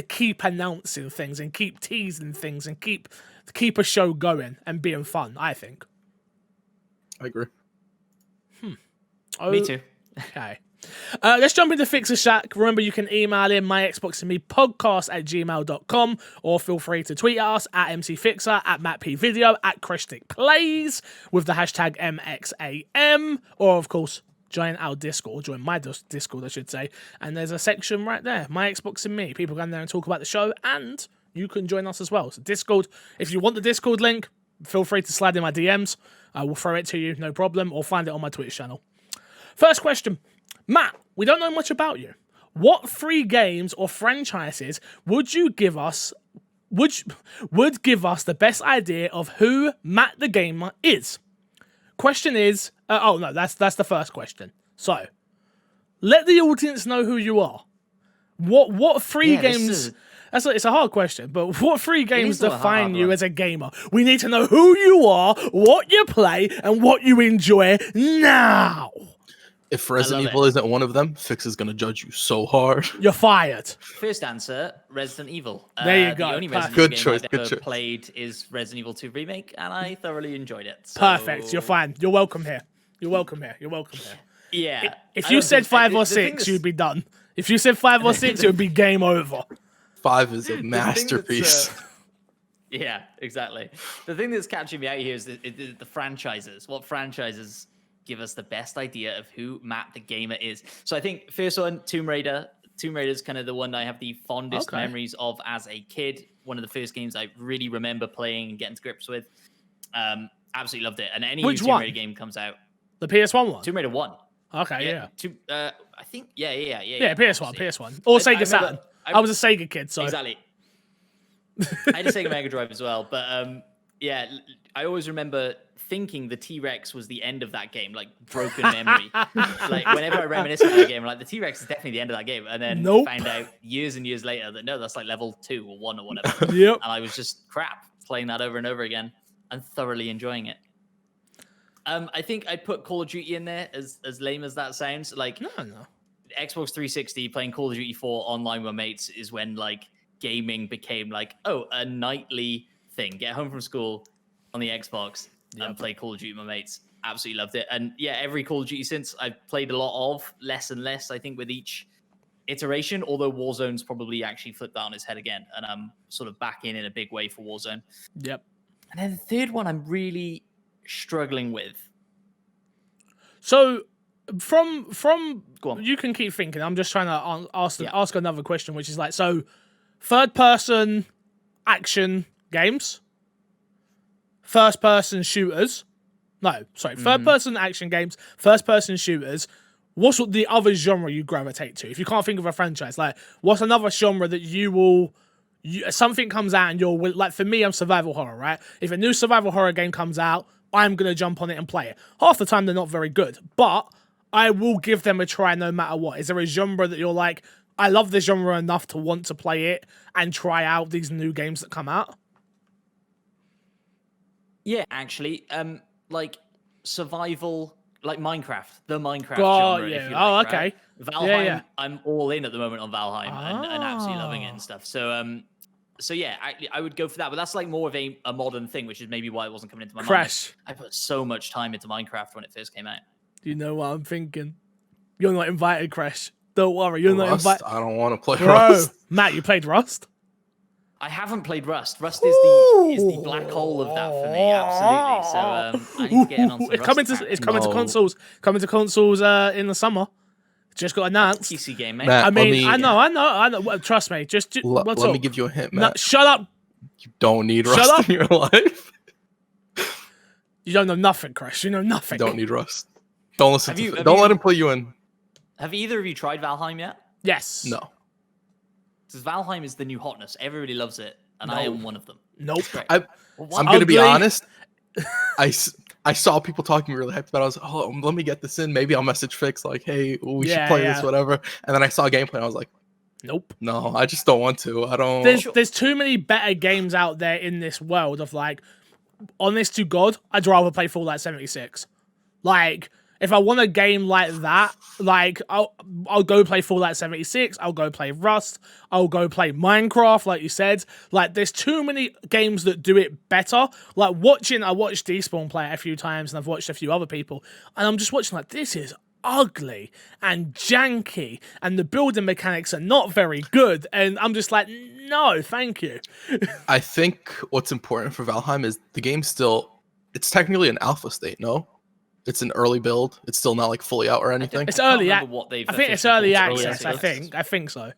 keep announcing things and keep teasing things and keep a show going and being fun, I think. I agree. Me too. Okay. Let's jump into Fixer Shack. Remember, you can email in myxboxandmepodcast@gmail.com, or feel free to tweet at us at MCFixer, at MattPVideo, at CreshTickPlays with the hashtag MXAM, or of course, join our Discord, join my Discord, I should say. And there's a section right there, My Xbox and Me. People go in there and talk about the show, and you can join us as well. So Discord, if you want the Discord link, feel free to slide in my DMs. I will throw it to you, no problem, or find it on my Twitch channel. First question. Matt, we don't know much about you. What 3 games or franchises would you give us, would give us the best idea of who Matt the Gamer is? Question is, that's the first question. So, let the audience know who you are. What 3 games... It's a hard question, but what 3 games define you as a gamer? We need to know who you are, what you play, and what you enjoy now. If Resident Evil isn't one of them, Fix is going to judge you so hard. You're fired. First answer, Resident Evil. There you go. The only Resident Good Evil choice, game good I've ever choice. played is Resident Evil 2 Remake, and I thoroughly enjoyed it. So... Perfect. You're fine. You're welcome here. You're welcome here. Yeah. If you said 5 or 6, you'd be done. If you said 5 or 6, it would be game over. 5 is a masterpiece. Yeah, exactly. The thing that's catching me out here is the franchises. What franchises give us the best idea of who Matt the Gamer is? So I think first one, Tomb Raider. Tomb Raider is kind of the one that I have the fondest memories of as a kid. One of the first games I really remember playing and getting to grips with. Absolutely loved it. And any new Tomb Raider game comes out. The PS1 one? Tomb Raider 1. Okay, yeah. I think, yeah. Yeah, PS1. Or Sega Saturn. I was a Sega kid, so. Exactly. I had a Sega Mega Drive as well, but yeah, I always remember thinking the T-Rex was the end of that game, like broken memory. Like whenever I reminisce about the game, I'm like, the T-Rex is definitely the end of that game, and then found out years and years later that no, that's like level 2 or 1 or whatever. Yep. And I was just crap playing that over and over again and thoroughly enjoying it. I think I'd put Call of Duty in there, as lame as that sounds. Like, no. Xbox 360 playing Call of Duty 4 online with mates is when like gaming became like, oh, a nightly thing. Get home from school on the Xbox and play Call of Duty with my mates. Absolutely loved it. And yeah, every Call of Duty since I've played a lot of, less and less, I think, with each iteration, although Warzone's probably actually flipped that on its head again. And I'm sort of back in a big way for Warzone. Yep. And then the third one I'm really struggling with. So from Go on. You can keep thinking. I'm just trying to ask another question, which is like, so third person action games, first person shooters. No, sorry, third person action games, first person shooters. What's the other genre you gravitate to? If you can't think of a franchise, like what's another genre that something comes out and you're like, for me, I'm survival horror, right? If a new survival horror game comes out, I'm going to jump on it and play it. Half the time, they're not very good, but I will give them a try no matter what. Is there a genre that you're like, I love this genre enough to want to play it and try out these new games that come out? Yeah, actually, like survival, like Minecraft, the Minecraft genre. Yeah. If you like, okay. Right? Valheim, Yeah. I'm all in at the moment on Valheim and absolutely loving it and stuff. So yeah, I would go for that, but that's like more of a modern thing, which is maybe why it wasn't coming into my Crash. mind. I put so much time into Minecraft when it first came out. Do you know what I'm thinking? You're not invited, Crash. Don't worry, you're not Rust? invited. I don't want to play Bro, Rust. Matt, you played Rust? I haven't played Rust. Rust is the black hole of that for me, absolutely. So I need to get in on some Rust. It's coming to consoles. Coming to consoles in the summer. Just got announced. PC game, mate. Matt, I mean, I know. Well, trust me. let me give you a hint, Matt. No, shut up. You don't need Rust in your life. You don't know nothing, Chris. You know nothing. You don't need Rust. Don't listen to don't let him pull you in. Have either of you tried Valheim yet? Yes. No. Because Valheim is the new hotness. Everybody loves it, and I am one of them. Nope. I'm going to be honest. I saw people talking really hyped about it. I was like, oh, let me get this in. Maybe I'll message Fix like, hey, we should play this, whatever. And then I saw gameplay and I was like, nope. No, I just don't want to. I don't. There's too many better games out there in this world of like, honest to God, I'd rather play Fallout 76. Like, if I want a game like that, like I'll go play Fallout 76. I'll go play Rust. I'll go play Minecraft, like you said. Like, there's too many games that do it better. Like I watched Despawn play it a few times, and I've watched a few other people, and I'm just watching like, this is ugly and janky, and the building mechanics are not very good, and I'm just like, no, thank you. I think what's important for Valheim is the game's it's technically an alpha state, no? It's an early build. It's still not like fully out or anything. It's early. I think it's early access. I think so.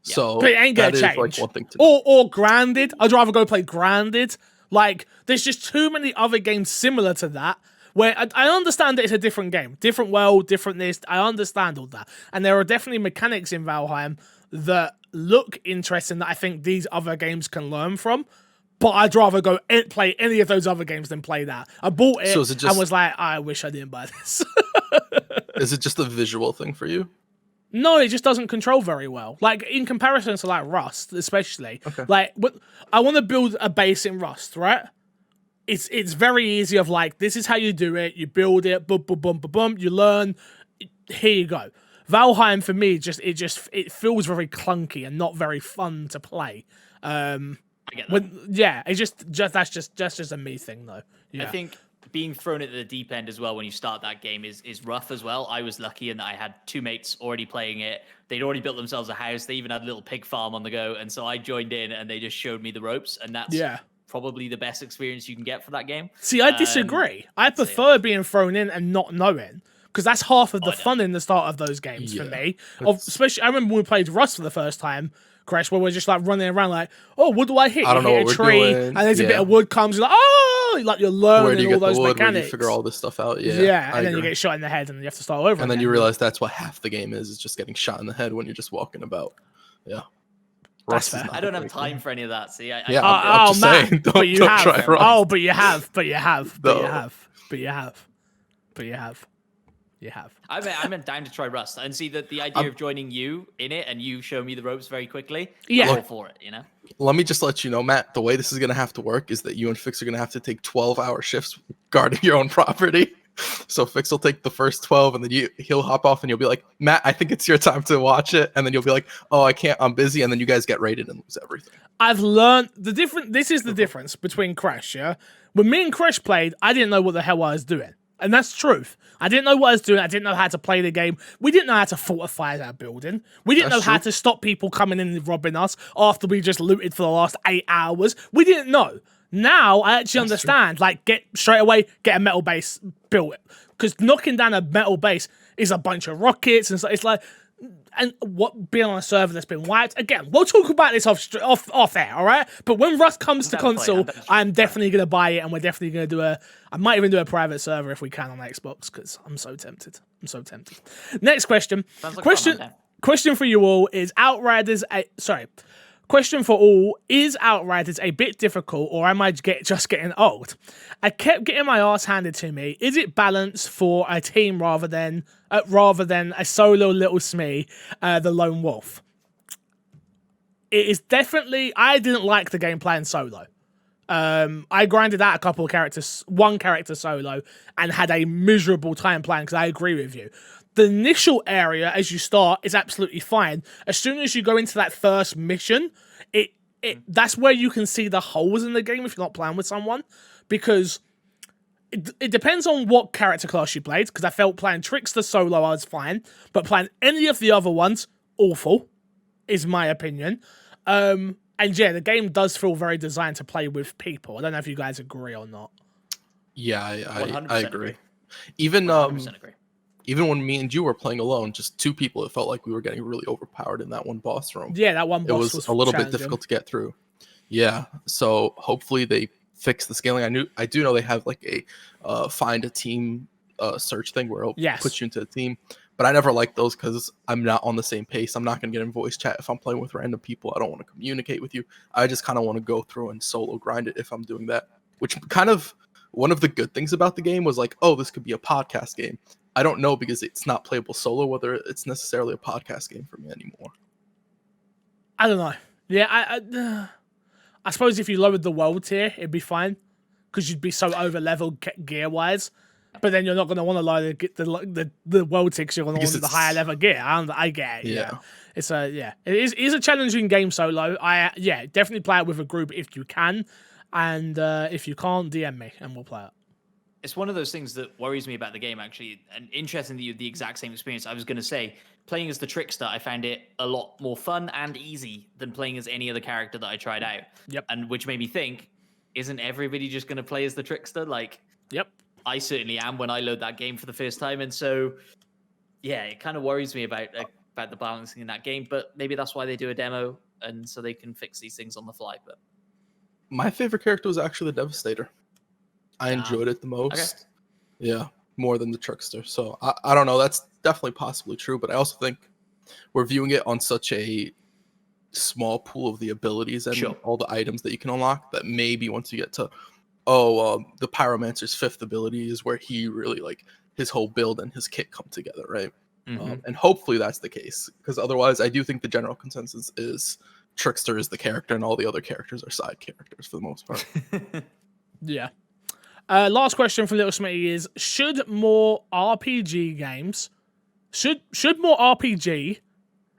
So, but it ain't gonna change. Like one thing to or Grounded. I'd rather go play Grounded. Like, there's just too many other games similar to that. Where I understand that it's a different game, different world, different this. I understand all that, and there are definitely mechanics in Valheim that look interesting that I think these other games can learn from. But I'd rather go play any of those other games than play that. I bought it, and was like, I wish I didn't buy this. Is it just a visual thing for you? No, it just doesn't control very well. Like, in comparison to like Rust, especially. Okay. Like, I want to build a base in Rust, right? It's very easy of like, this is how you do it. You build it, boom, boom, boom, boom, boom. You learn. Here you go. Valheim for me it feels very clunky and not very fun to play. I get that. That's just a me thing though. Yeah. I think being thrown at the deep end as well when you start that game is rough as well. I was lucky in that I had two mates already playing it. They'd already built themselves a house. They even had a little pig farm on the go, and so I joined in and they just showed me the ropes, and that's probably the best experience you can get for that game. See, I disagree. I prefer being thrown in and not knowing, because that's half of the fun in the start of those games for me. Especially, I remember when we played Rust for the first time, Crash, where we're just like running around like, oh, what do I hit? I don't know hit what a tree, we're doing. And there's a bit of wood comes, you're like, oh, like you're learning all those mechanics. Where do you figure all this stuff out? Yeah, and then you get shot in the head, and you have to start over. And then you realize that's what half the game is just getting shot in the head when you're just walking about. Yeah. That's fair. I don't have time for any of that. See, I'm just saying, don't try Rust. Oh, but you have. I'm down to try Rust and see that the idea of joining you in it and you show me the ropes very quickly. Yeah, I'm all for it. You know. Let me just let you know, Matt. The way this is gonna have to work is that you and Fix are gonna have to take 12-hour shifts guarding your own property. So Fix will take the first 12, and then he'll hop off, and you'll be like, Matt, I think it's your time to watch it, and then you'll be like, oh, I can't, I'm busy, and then you guys get raided and lose everything. I've learned this is the difference between Crash. Yeah, when me and Crash played, I didn't know what the hell I was doing. And that's truth. I didn't know what I was doing. I didn't know how to play the game. We didn't know how to fortify that building. We didn't know how to stop people coming in and robbing us after we just looted for the last 8 hours. We didn't know. Now I actually understand. Like, get a metal base built. Because knocking down a metal base is a bunch of rockets and stuff. It's like, and what being on a server that's been wiped again. We'll talk about this off air, all right? But when Rust comes to console, I'm definitely gonna buy it, and we're definitely gonna do I might even do a private server if we can on Xbox, because I'm so tempted. Next question. Question for you all is Question for all, is Outriders a bit difficult, or am I just getting old? I kept getting my ass handed to me. Is it balanced for a team rather than a solo little Smee, the lone wolf? It is definitely. I didn't like the game playing solo. I grinded out one character solo, and had a miserable time playing, because I agree with you. The initial area, as you start, is absolutely fine. As soon as you go into that first mission, that's where you can see the holes in the game if you're not playing with someone, because it depends on what character class you played, because I felt playing Trickster solo I was fine, but playing any of the other ones, awful, is my opinion. And And yeah, the game does feel very designed to play with people. I don't know if you guys agree or not. Yeah, I 100% agree. Even 100% agree. even when me and you were playing alone, just two people, it felt like we were getting really overpowered in that one boss room. Yeah, that one It boss was a little bit difficult to get through. Yeah, so hopefully they fix the scaling. I do know they have like a find a team search thing where it'll put you into a team, but I never like those because I'm not on the same pace. I'm not gonna get in voice chat if I'm playing with random people. I don't want to communicate with you. I just kind of want to go through and solo grind it if I'm doing that. Which kind of one of the good things about the game was like, oh, this could be a podcast game. I don't know because it's not playable solo whether it's necessarily a podcast game for me anymore. I don't know. Yeah, I suppose if you lowered the world tier, it'd be fine because you'd be so over leveled gear wise. But then you're not going to want to lower the world tier because you're going to want the higher level gear. I get it. Yeah. It is a challenging game solo. Definitely play it with a group if you can, and if you can't, DM me and we'll play it. It's one of those things that worries me about the game, actually. And interesting that you had the exact same experience. I was going to say, playing as the Trickster, I found it a lot more fun and easy than playing as any other character that I tried out. Yep. And which made me think, isn't everybody just going to play as the Trickster? Like, yep. I certainly am when I load that game for the first time. And so, yeah, it kind of worries me about the balancing in that game. But maybe that's why they do a demo, and so they can fix these things on the fly. But my favorite character was actually the Devastator. I enjoyed it the most. Okay. Yeah, more than the Trickster. So I don't know. That's definitely possibly true, but I also think we're viewing it on such a small pool of the abilities and all the items that you can unlock that maybe once you get to the Pyromancer's 5th ability is where he really like his whole build and his kit come together, right? Mm-hmm. And hopefully that's the case, because otherwise I do think the general consensus is Trickster is the character and all the other characters are side characters for the most part. Yeah. Last question from Little Smitty is: should more RPG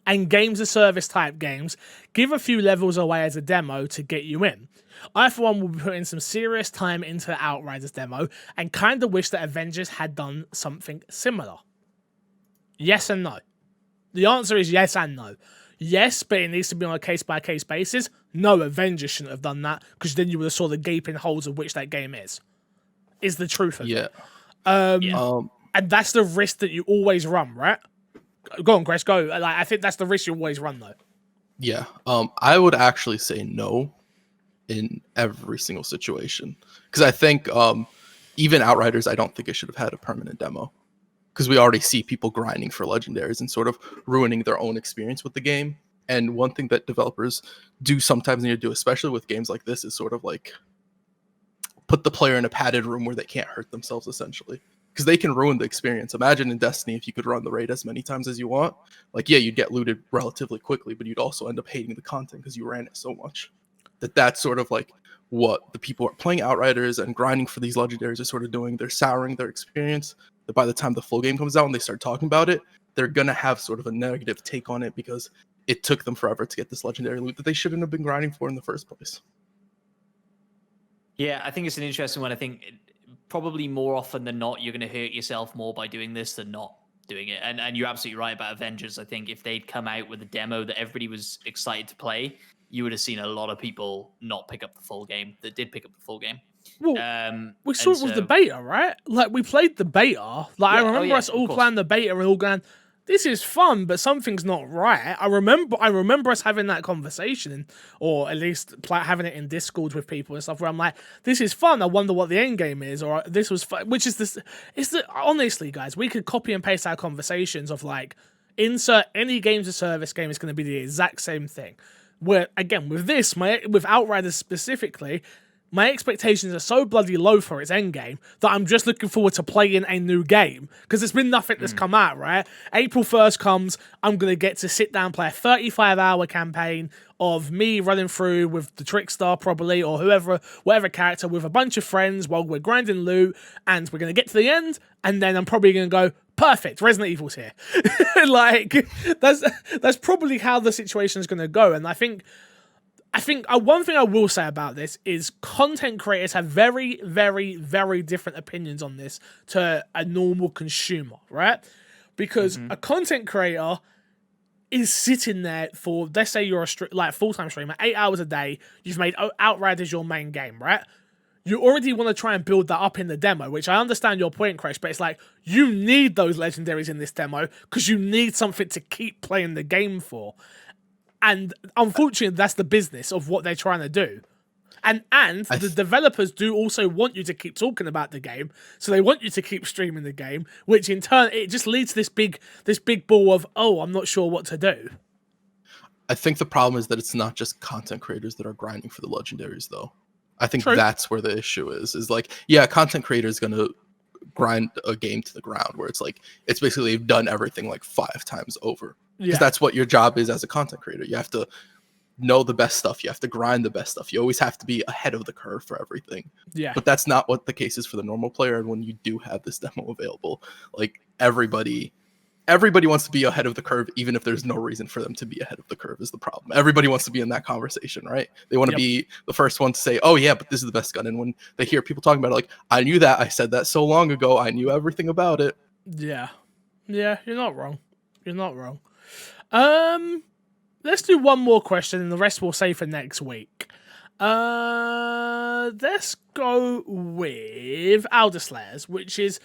and games of service type games give a few levels away as a demo to get you in? I, for one, will be putting some serious time into the Outriders demo and kind of wish that Avengers had done something similar. Yes and no. The answer is yes and no. Yes, but it needs to be on a case-by-case basis. No, Avengers shouldn't have done that, because then you would have saw the gaping holes of which that game is the truth of it. And that's the risk that you always run, right? Go on, Chris, go. Like, I think that's the risk you always run, though. Yeah. I would actually say no in every single situation. Because I think even Outriders, I don't think it should have had a permanent demo. Because we already see people grinding for legendaries and sort of ruining their own experience with the game. And one thing that developers do sometimes need to do, especially with games like this, is sort of like put the player in a padded room where they can't hurt themselves, essentially. Because they can ruin the experience. Imagine in Destiny, if you could run the raid as many times as you want. Like, yeah, you'd get looted relatively quickly, but you'd also end up hating the content because you ran it so much. That's sort of like what the people are playing Outriders and grinding for these legendaries are sort of doing. They're souring their experience. That by the time the full game comes out and they start talking about it, they're going to have sort of a negative take on it because it took them forever to get this legendary loot that they shouldn't have been grinding for in the first place. Yeah, I think it's an interesting one. I think probably more often than not, you're going to hurt yourself more by doing this than not doing it. And you're absolutely right about Avengers. I think if they'd come out with a demo that everybody was excited to play, you would have seen a lot of people not pick up the full game that did pick up the full game. Well, we saw it with the beta, right? Like, we played the beta. Like, I remember us all playing the beta and all going, this is fun, but something's not right. I remember us having that conversation, or at least having it in Discord with people and stuff, where I'm like, this is fun. I wonder what the end game is, or this was fun. Which is this? Honestly, guys, we could copy and paste our conversations of like, insert any games of service game is going to be the exact same thing. Where again, with this, with Outriders specifically, my expectations are so bloody low for its endgame that I'm just looking forward to playing a new game. Because there's been nothing that's come out, right? April 1st comes, I'm going to get to sit down, play a 35-hour campaign of me running through with the Trickster, probably, or whatever character, with a bunch of friends while we're grinding loot, and we're going to get to the end, and then I'm probably going to go, perfect, Resident Evil's here. Like, that's probably how the situation is going to go. And I think one thing I will say about this is content creators have very, very, very different opinions on this to a normal consumer, right? Because a content creator is sitting there for, let's say you're a full-time streamer, 8 hours a day, you've made Outriders your main game, right? You already want to try and build that up in the demo, which I understand your point, Crash, but it's like, you need those legendaries in this demo because you need something to keep playing the game for. And unfortunately, that's the business of what they're trying to do. And the developers do also want you to keep talking about the game, so they want you to keep streaming the game, which in turn, it just leads to this big ball of, oh, I'm not sure what to do. I think the problem is that it's not just content creators that are grinding for the legendaries, though. I think True. that's where the issue is like, yeah, content creator is going to grind a game to the ground where it's like, it's basically they've done everything like 5 times over. Because that's what your job is as a content creator. You have to know the best stuff. You have to grind the best stuff. You always have to be ahead of the curve for everything. Yeah. But that's not what the case is for the normal player. And when you do have this demo available, like everybody wants to be ahead of the curve, even if there's no reason for them to be ahead of the curve is the problem. Everybody wants to be in that conversation, right? They want to be the first one to say, oh yeah, but this is the best gun. And when they hear people talking about it, like, I knew that, I said that so long ago, I knew everything about it. Yeah. Yeah, you're not wrong. You're not wrong. Let's do one more question and the rest we'll save for next week. Let's go with Elder Slayers, which is,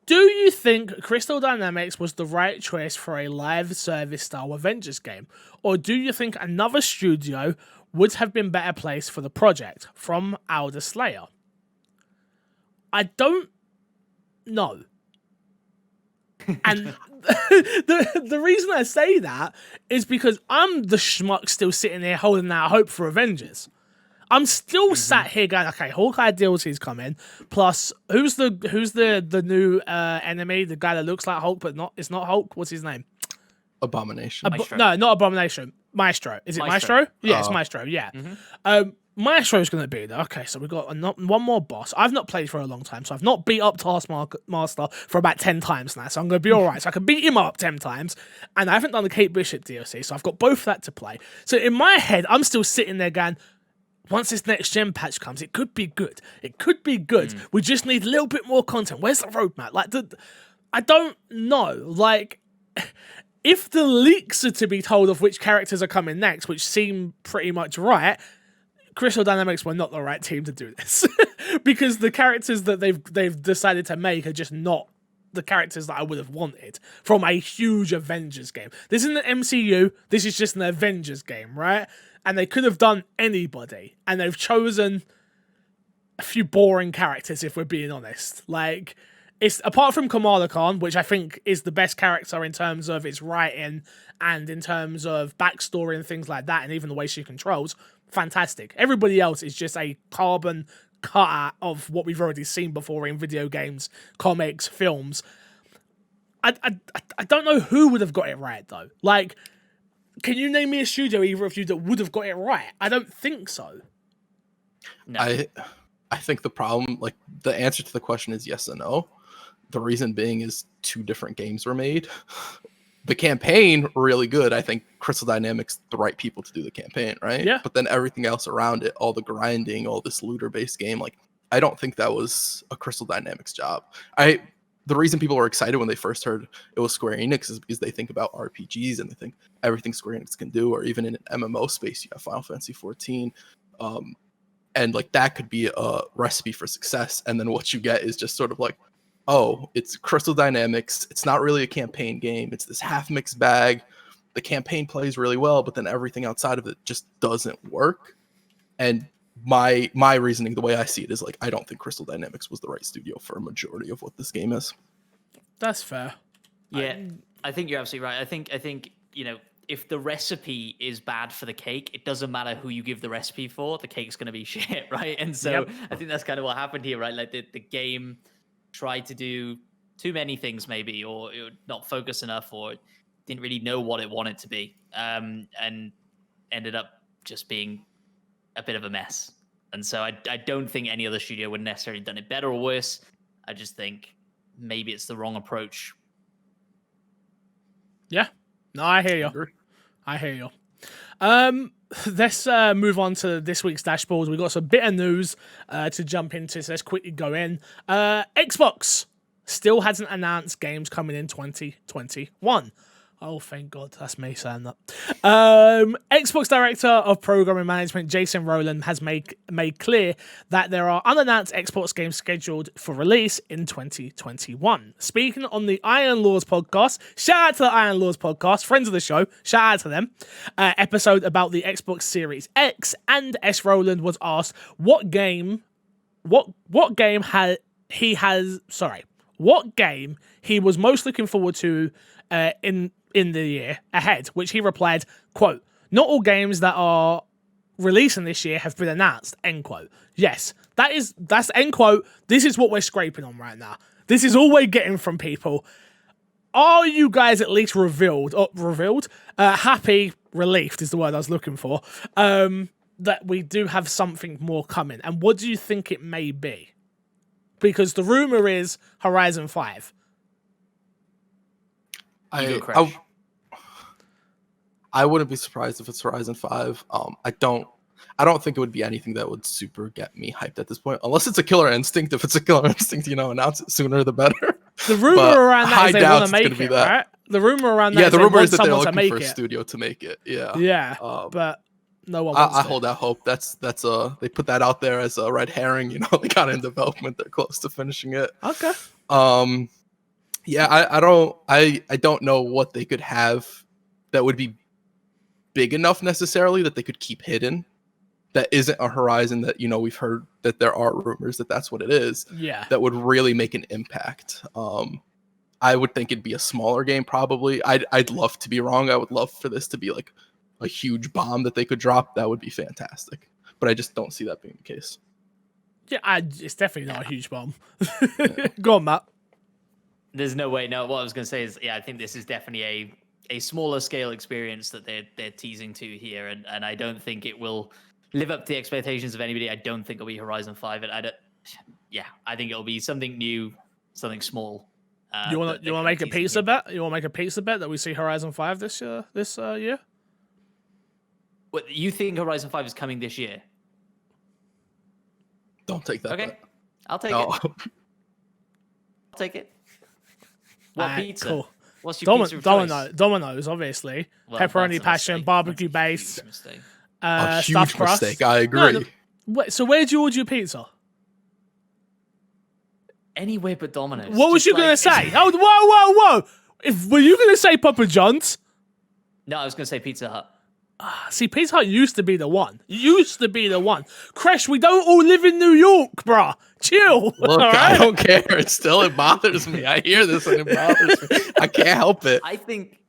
do you think Crystal Dynamics was the right choice for a live service style Avengers game? Or do you think another studio would have been better placed for the project? From Elder Slayer. I don't know. And the reason I say that is because I'm the schmuck still sitting there holding out hope for Avengers. I'm still sat here going, okay, Hawkeye DLC's coming. Plus, who's the new enemy? The guy that looks like Hulk, but it's not Hulk. What's his name? Maestro. Abomination. No, not Abomination. Maestro. Is it Maestro? Yeah, it's Maestro. Yeah. Maestro's going to be there. Okay, so we've got one more boss. I've not played for a long time, so I've not beat up Taskmaster for about 10 times now, so I'm going to be all right. So I can beat him up 10 times, and I haven't done the Kate Bishop DLC, so I've got both that to play. So in my head, I'm still sitting there going, once this next gen patch comes, it could be good. It could be good. We just need a little bit more content. Where's the roadmap? Like, I don't know. Like, if the leaks are to be told of which characters are coming next, which seem pretty much right, Crystal Dynamics were not the right team to do this. Because the characters that they've decided to make are just not the characters that I would have wanted from a huge Avengers game. This isn't an MCU, this is just an Avengers game, right? And they could have done anybody, and they've chosen a few boring characters, if we're being honest. Like, it's apart from Kamala Khan, which I think is the best character in terms of its writing and in terms of backstory and things like that, and even the way she controls, fantastic. Everybody else is just a carbon cutout of what we've already seen before in video games, comics, films. I don't know who would have got it right, though. Like, can you name me a studio, either of you, that would have got it right? I don't think so. No. I think the problem, like, the answer to the question is yes and no. The reason being is 2 different games were made. The campaign, really good. I think Crystal Dynamics, the right people to do the campaign, right? Yeah. But then everything else around it, all the grinding, all this looter-based game, like, I don't think that was a Crystal Dynamics job. The reason people were excited when they first heard it was Square Enix is because they think about RPGs and they think everything Square Enix can do, or even in an MMO space, you have Final Fantasy 14. And like that could be a recipe for success. And then what you get is just sort of like, oh, it's Crystal Dynamics. It's not really a campaign game. It's this half mixed bag. The campaign plays really well, but then everything outside of it just doesn't work. And my reasoning, the way I see it, is like, I don't think Crystal Dynamics was the right studio for a majority of what this game is. That's fair. Yeah, I think you're absolutely right. I think if the recipe is bad for the cake, it doesn't matter who you give the recipe for. The cake's going to be shit, right? And so I think that's kind of what happened here, right? Like the game tried to do too many things, maybe, or not focus enough, or didn't really know what it wanted to be, and ended up just being a bit of a mess. And so I don't think any other studio would necessarily done it better or worse. I just think maybe it's the wrong approach. Yeah. No, I hear you. I hear you. Let's move on to this week's dashboard. We've got some bit of news to jump into, so let's quickly go in. Xbox still hasn't announced games coming in 2021. Oh, thank God. That's me saying that. Xbox Director of Programming Management, Jason Rowland, has made clear that there are unannounced Xbox games scheduled for release in 2021. Speaking on the Iron Laws podcast, shout out to the Iron Laws podcast, friends of the show, shout out to them, episode about the Xbox Series X, and S. Rowland was asked what game he was most looking forward to in the year ahead, which he replied, quote, "Not all games that are releasing this year have been announced," end quote. Yes, that's end quote. This is what we're scraping on right now. This is all we're getting from people. Are you guys at least happy, relieved is the word I was looking for, that we do have something more coming? And what do you think it may be? Because the rumor is Horizon 5. I wouldn't be surprised if it's Horizon 5. I don't think it would be anything that would super get me hyped at this point, unless it's a Killer Instinct. If it's a Killer Instinct, announce it sooner the better. The rumor around that is they want to make it, right? The rumor around that is they want someone to make it. For a studio to make it. Yeah. Yeah. But no one wants I hold out hope. That's they put that out there as a red herring. They got it in development. They're close to finishing it. Okay. Yeah, I don't know what they could have that would be big enough necessarily that they could keep hidden. That isn't a Horizon that, we've heard that there are rumors that that's what it is. Yeah. That would really make an impact. I would think it'd be a smaller game probably. I'd love to be wrong. I would love for this to be like a huge bomb that they could drop. That would be fantastic. But I just don't see that being the case. Yeah, it's definitely not a huge bomb. Go on, Matt. There's no way. No, what I was going to say is, I think this is definitely a smaller scale experience that they're teasing to here, and I don't think it will live up to the expectations of anybody. I don't think it'll be Horizon 5, and I think it'll be something new, something small. You want to make a pizza bet? You want to make a pizza bet that we see Horizon 5 this year? What, you think Horizon 5 is coming this year? Don't take that. Okay, bet. I'll take it. I'll take it. What pizza? Cool. What's your pizza of choice? Domino's, obviously. Well, pepperoni passion, barbecue base. A huge stuffed crust. mistake. I agree. No. Wait, so where do you order your pizza? Anywhere but Domino's. What was you going to say? Oh, whoa. Were you going to say Papa John's? No, I was going to say Pizza Hut. See, Pizza Hut used to be the one. Crash, we don't all live in New York, bruh. Chill. Look, right? I don't care. It bothers me. I hear this and it bothers me. I can't help it. I think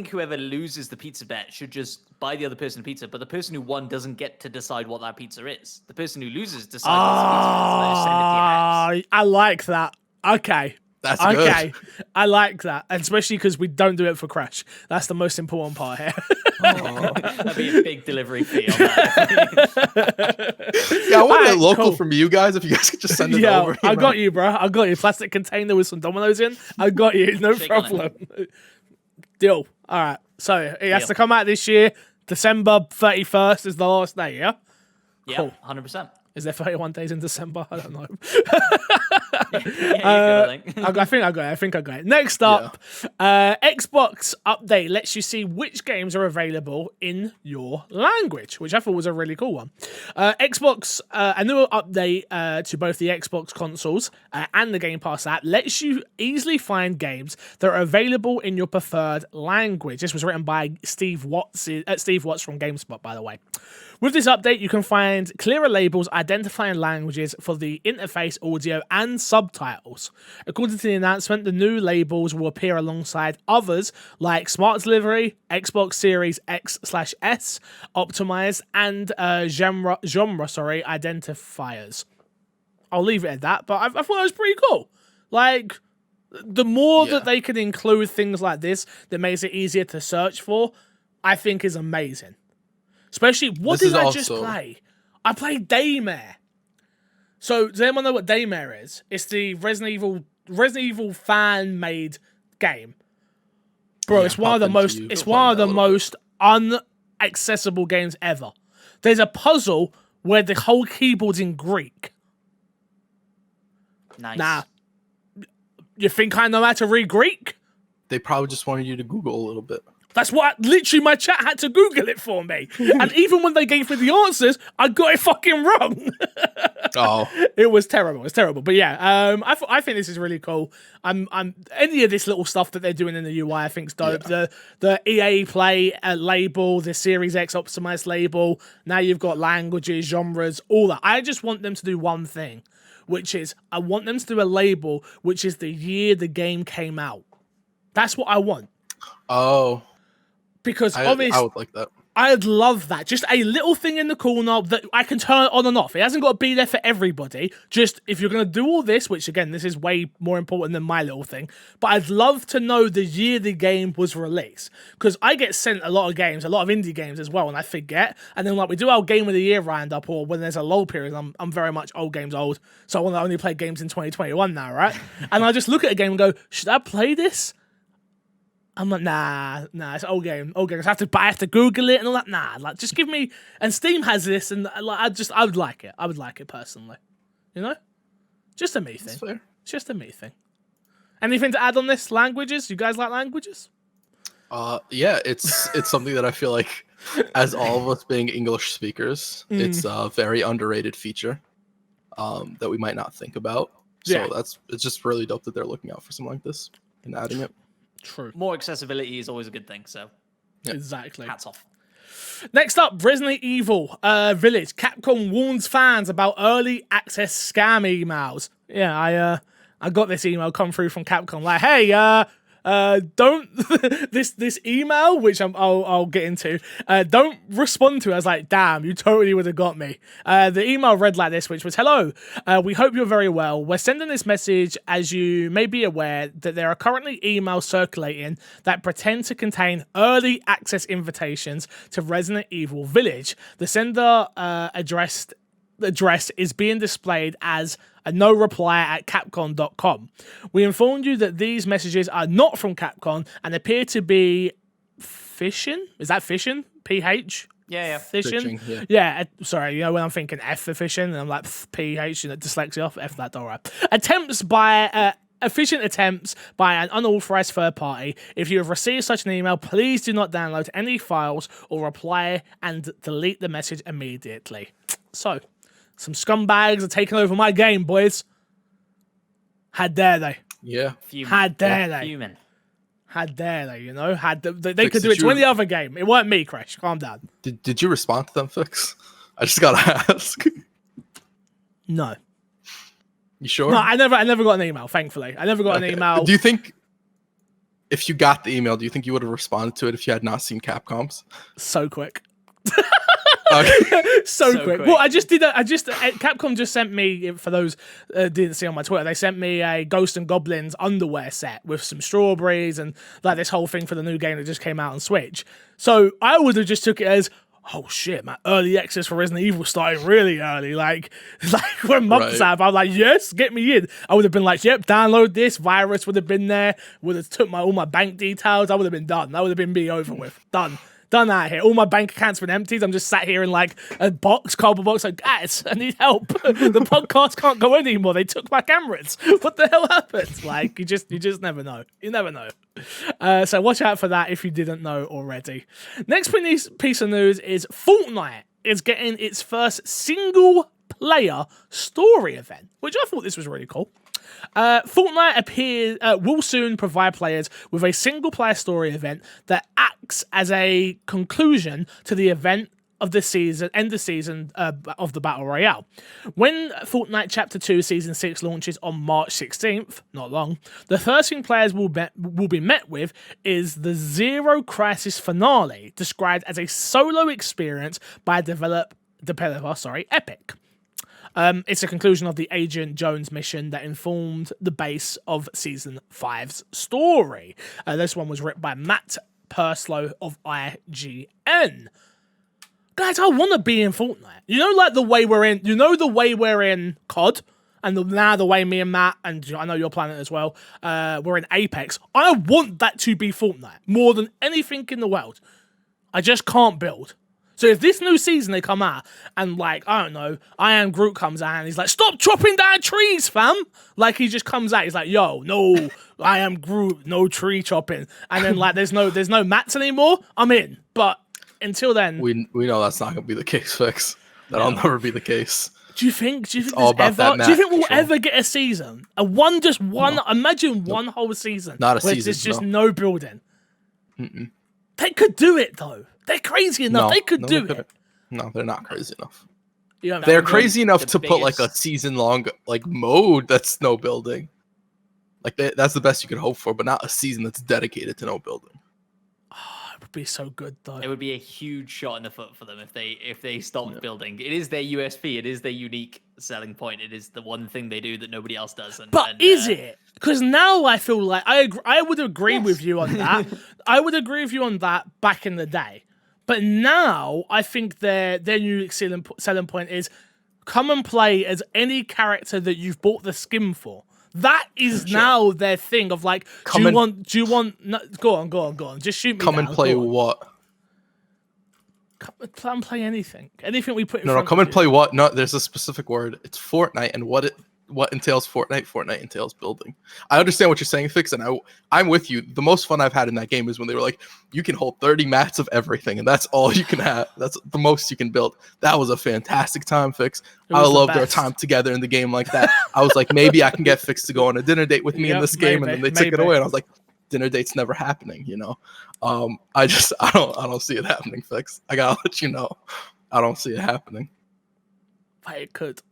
whoever loses the pizza bet should just buy the other person a pizza, but the person who won doesn't get to decide what that pizza is. The person who loses decides what the pizza is, and they just send it to your house. I like that. Okay. That's good. I like that, and especially because we don't do it for Crash. That's the most important part here. That'd be a big delivery fee on that. Yeah, I want it local from you guys. If you guys could just send it over. I got you, bro. I got you. Plastic container with some Dominoes in. I got you. No problem. Deal. All right. So it has to come out this year. December 31st is the last day. Yeah. Yeah. Cool. 100%. Is there 31 days in December? I don't know. I think I got it. Next up, Xbox update lets you see which games are available in your language, which I thought was a really cool one. Xbox, a new update to both the Xbox consoles and the Game Pass app lets you easily find games that are available in your preferred language. This was written by Steve Watts from GameSpot, by the way. With this update, you can find clearer labels identifying languages for the interface, audio, and subtitles. According to the announcement, the new labels will appear alongside others like Smart Delivery, Xbox Series X/S, Optimized, and genre identifiers. I'll leave it at that, but I thought it was pretty cool. Like, the more that they can include things like this that makes it easier to search for, I think is amazing. Especially, what did I just play? I played Daymare. So, does anyone know what Daymare is? It's the Resident Evil fan-made game. Bro, it's one of the most unaccessible games ever. There's a puzzle where the whole keyboard's in Greek. Nice. Nah. You think I know how to read Greek? They probably just wanted you to Google a little bit. That's what literally my chat had to Google it for me. And even when they gave me the answers, I got it fucking wrong. Oh, It was terrible. It's terrible. But yeah, I think this is really cool. I'm any of this little stuff that they're doing in the UI, I think's dope. Yeah. The EA Play label, the Series X optimized label. Now you've got languages, genres, all that. I just want them to do one thing, which is I want them to do a label which is the year the game came out. That's what I want. oh, Because I obviously, would like that. I'd love that. Just a little thing in the corner that I can turn on and off. It hasn't got to be there for everybody. Just if you're going to do all this, which again, this is way more important than my little thing, but I'd love to know the year the game was released. Because I get sent a lot of games, a lot of indie games as well, and I forget. And then like we do our Game of the Year roundup, or when there's a lull period, I'm very much old games old. So I want to only play games in 2021 now, right? And I just look at a game and go, should I play this? I'm like, nah, it's old game. I have to Google it and all that. Nah, like, just give me. And Steam has this, and like, I would like it. I would like it personally. You know, just a me thing. That's fair. It's just a me thing. Anything to add on this? Languages? You guys like languages? Yeah, it's something that I feel like, as all of us being English speakers, it's a very underrated feature that we might not think about. So Yeah. it's just really dope that they're looking out for something like this and adding it. True. More accessibility is always a good thing. So Yeah. Exactly. hats off. Next up, Resident Evil Village. Capcom warns fans about early access scam emails. Yeah, I got this email come through from Capcom like, hey, don't this email, which I'll get into, don't respond to it. I was like, damn, you totally would have got me. The email read like this, which was, hello, we hope you're very well. We're sending this message as you may be aware that there are currently emails circulating that pretend to contain early access invitations to Resident Evil Village. The sender address is being displayed as a no reply at capcom.com. We informed you that these messages are not from Capcom and appear to be phishing. Is that phishing? PH? Yeah. Phishing? Phishing, Yeah, sorry, you know when I'm thinking F for phishing and I'm like PH, you know, dyslexia off, F that, all right. Efficient attempts by an unauthorized third party. If you have received such an email, please do not download any files or reply and delete the message immediately. So, some scumbags are taking over my game, boys. How dare they? Yeah. Fuming. How dare they? Fuming. How dare they, you know? They Fix, could do did it to you- any other game. It weren't me, Crash. Calm down. Did you respond to them, Fix? I just gotta ask. No. You sure? No, I never got an email, thankfully. I never got an Okay. email. Do you think if you got the email, do you think you would have responded to it if you had not seen Capcom's? So quick. Okay. So So quick. quick. Well, Capcom just sent me, for those didn't see on my Twitter, they sent me a Ghost and Goblins underwear set with some strawberries and like this whole thing for the new game that just came out on Switch. So I would have just took it as, oh shit, man, early access for Resident Evil started really early. Like when months Right. out, I'm like, yes, get me in. I would have been like, yep, download this. Virus would have been there. Would have took all my bank details. I would have been done. That would have been me over with. Done out here. All my bank accounts been emptied. I'm just sat here in like a cardboard box. Like, guys, I need help. The podcast can't go anymore. They took my cameras. What the hell happened? Like, you just never know. You never know. So watch out for that if you didn't know already. Next piece of news is Fortnite is getting its first single player story event, which I thought this was really cool. Fortnite will soon provide players with a single-player story event that acts as a conclusion to the event of the season, of the Battle Royale. When Fortnite Chapter 2 Season 6 launches on March 16th, not long, the first thing players will be met with is the Zero Crisis finale, described as a solo experience by developer, Epic. It's a conclusion of the Agent Jones mission that informed the base of Season 5's story. This one was written by Matt Purslow of IGN. Guys, I want to be in Fortnite. You know, like the way we're in COD, and now the way me and Matt, and I know your planet as well, we're in Apex. I want that to be Fortnite more than anything in the world. I just can't build. So if this new season they come out and like, I don't know, I Am Groot comes out and he's like, stop chopping down trees, fam. Like he just comes out, he's like, yo, no, I Am Groot, no tree chopping. And then like there's no mats anymore, I'm in. But until then, we know that's not gonna be the case, Fix. That'll never be the case. Do you think we'll control. ever get a season? Imagine one whole season. Not a where season. There's just no building. Mm-mm. They could do it though. They're crazy enough. They could do it. No, they're not crazy enough. Yeah, they're crazy enough to put like a season-long like mode that's no building. Like that's the best you could hope for, but not a season that's dedicated to no building. It would be so good though. It would be a huge shot in the foot for them if they stopped building. It is their USP. It is their unique selling point. It is the one thing they do that nobody else does. Is it? Because now I feel like I would agree with you on that. I would agree with you on that back in the day. But now I think their unique selling point is come and play as any character that you've bought the skin for. That is now their thing of like, do you want? No, go on. Just shoot me. Come and play what? Come and play anything. Anything we put in No, front come of and play what? No, there's a specific word. It's Fortnite, and what entails Fortnite? Fortnite entails building. I understand what you're saying, Fix, and I'm with you. The most fun I've had in that game is when they were like, you can hold 30 mats of everything, and that's all you can have. That's the most you can build. That was a fantastic time, Fix. I loved our time together in the game like that. I was like, maybe I can get Fix to go on a dinner date with me in this game, and then they took it away, and I was like, dinner date's never happening, you know? I don't see it happening, Fix. I gotta let you know. I don't see it happening. But it could.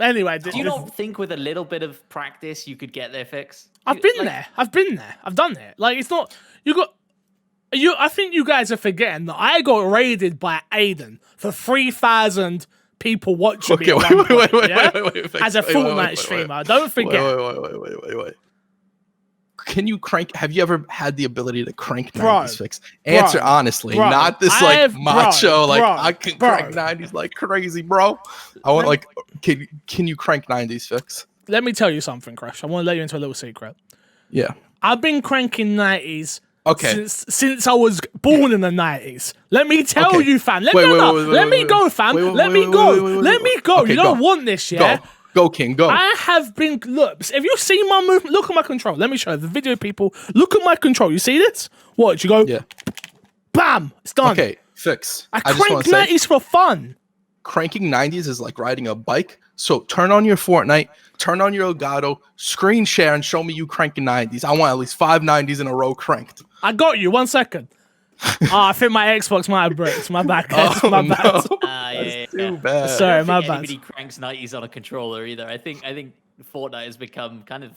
Anyway, do you not think with a little bit of practice you could get there, Fix? I've been there. I've done it. Like it's not I think you guys are forgetting that I got raided by Aiden for 3,000 people watching me. Wait, as a Fortnite streamer. Don't forget. Wait. Can you crank? Have you ever had the ability to crank 90s, Fix? Answer honestly, not this like macho. I can crank 90s like crazy, bro. I want like, can you crank 90s, Fix? Let me tell you something, Crush. I want to let you into a little secret. Yeah, I've been cranking 90s. Okay. Since I was born in the 90s. Let me tell you, fam. Let me go, fam. Let me go. You don't want this, yeah? Go, King, go. I have been... Look, have you seen my movement? Look at my control. Let me show you. The video people. Look at my control. You see this? Watch. You go... Yeah. Bam! It's done. Okay, Fix. I crank 90s for fun. Cranking 90s is like riding a bike. So turn on your Fortnite, turn on your Elgato, screen share, and show me you cranking 90s. I want at least 5 90s in a row cranked. I got you. 1 second. I think my Xbox might have bricked. My bad. My bad. Too bad. Sorry, my bad. Anybody cranks 90s on a controller either. I think Fortnite has become kind of.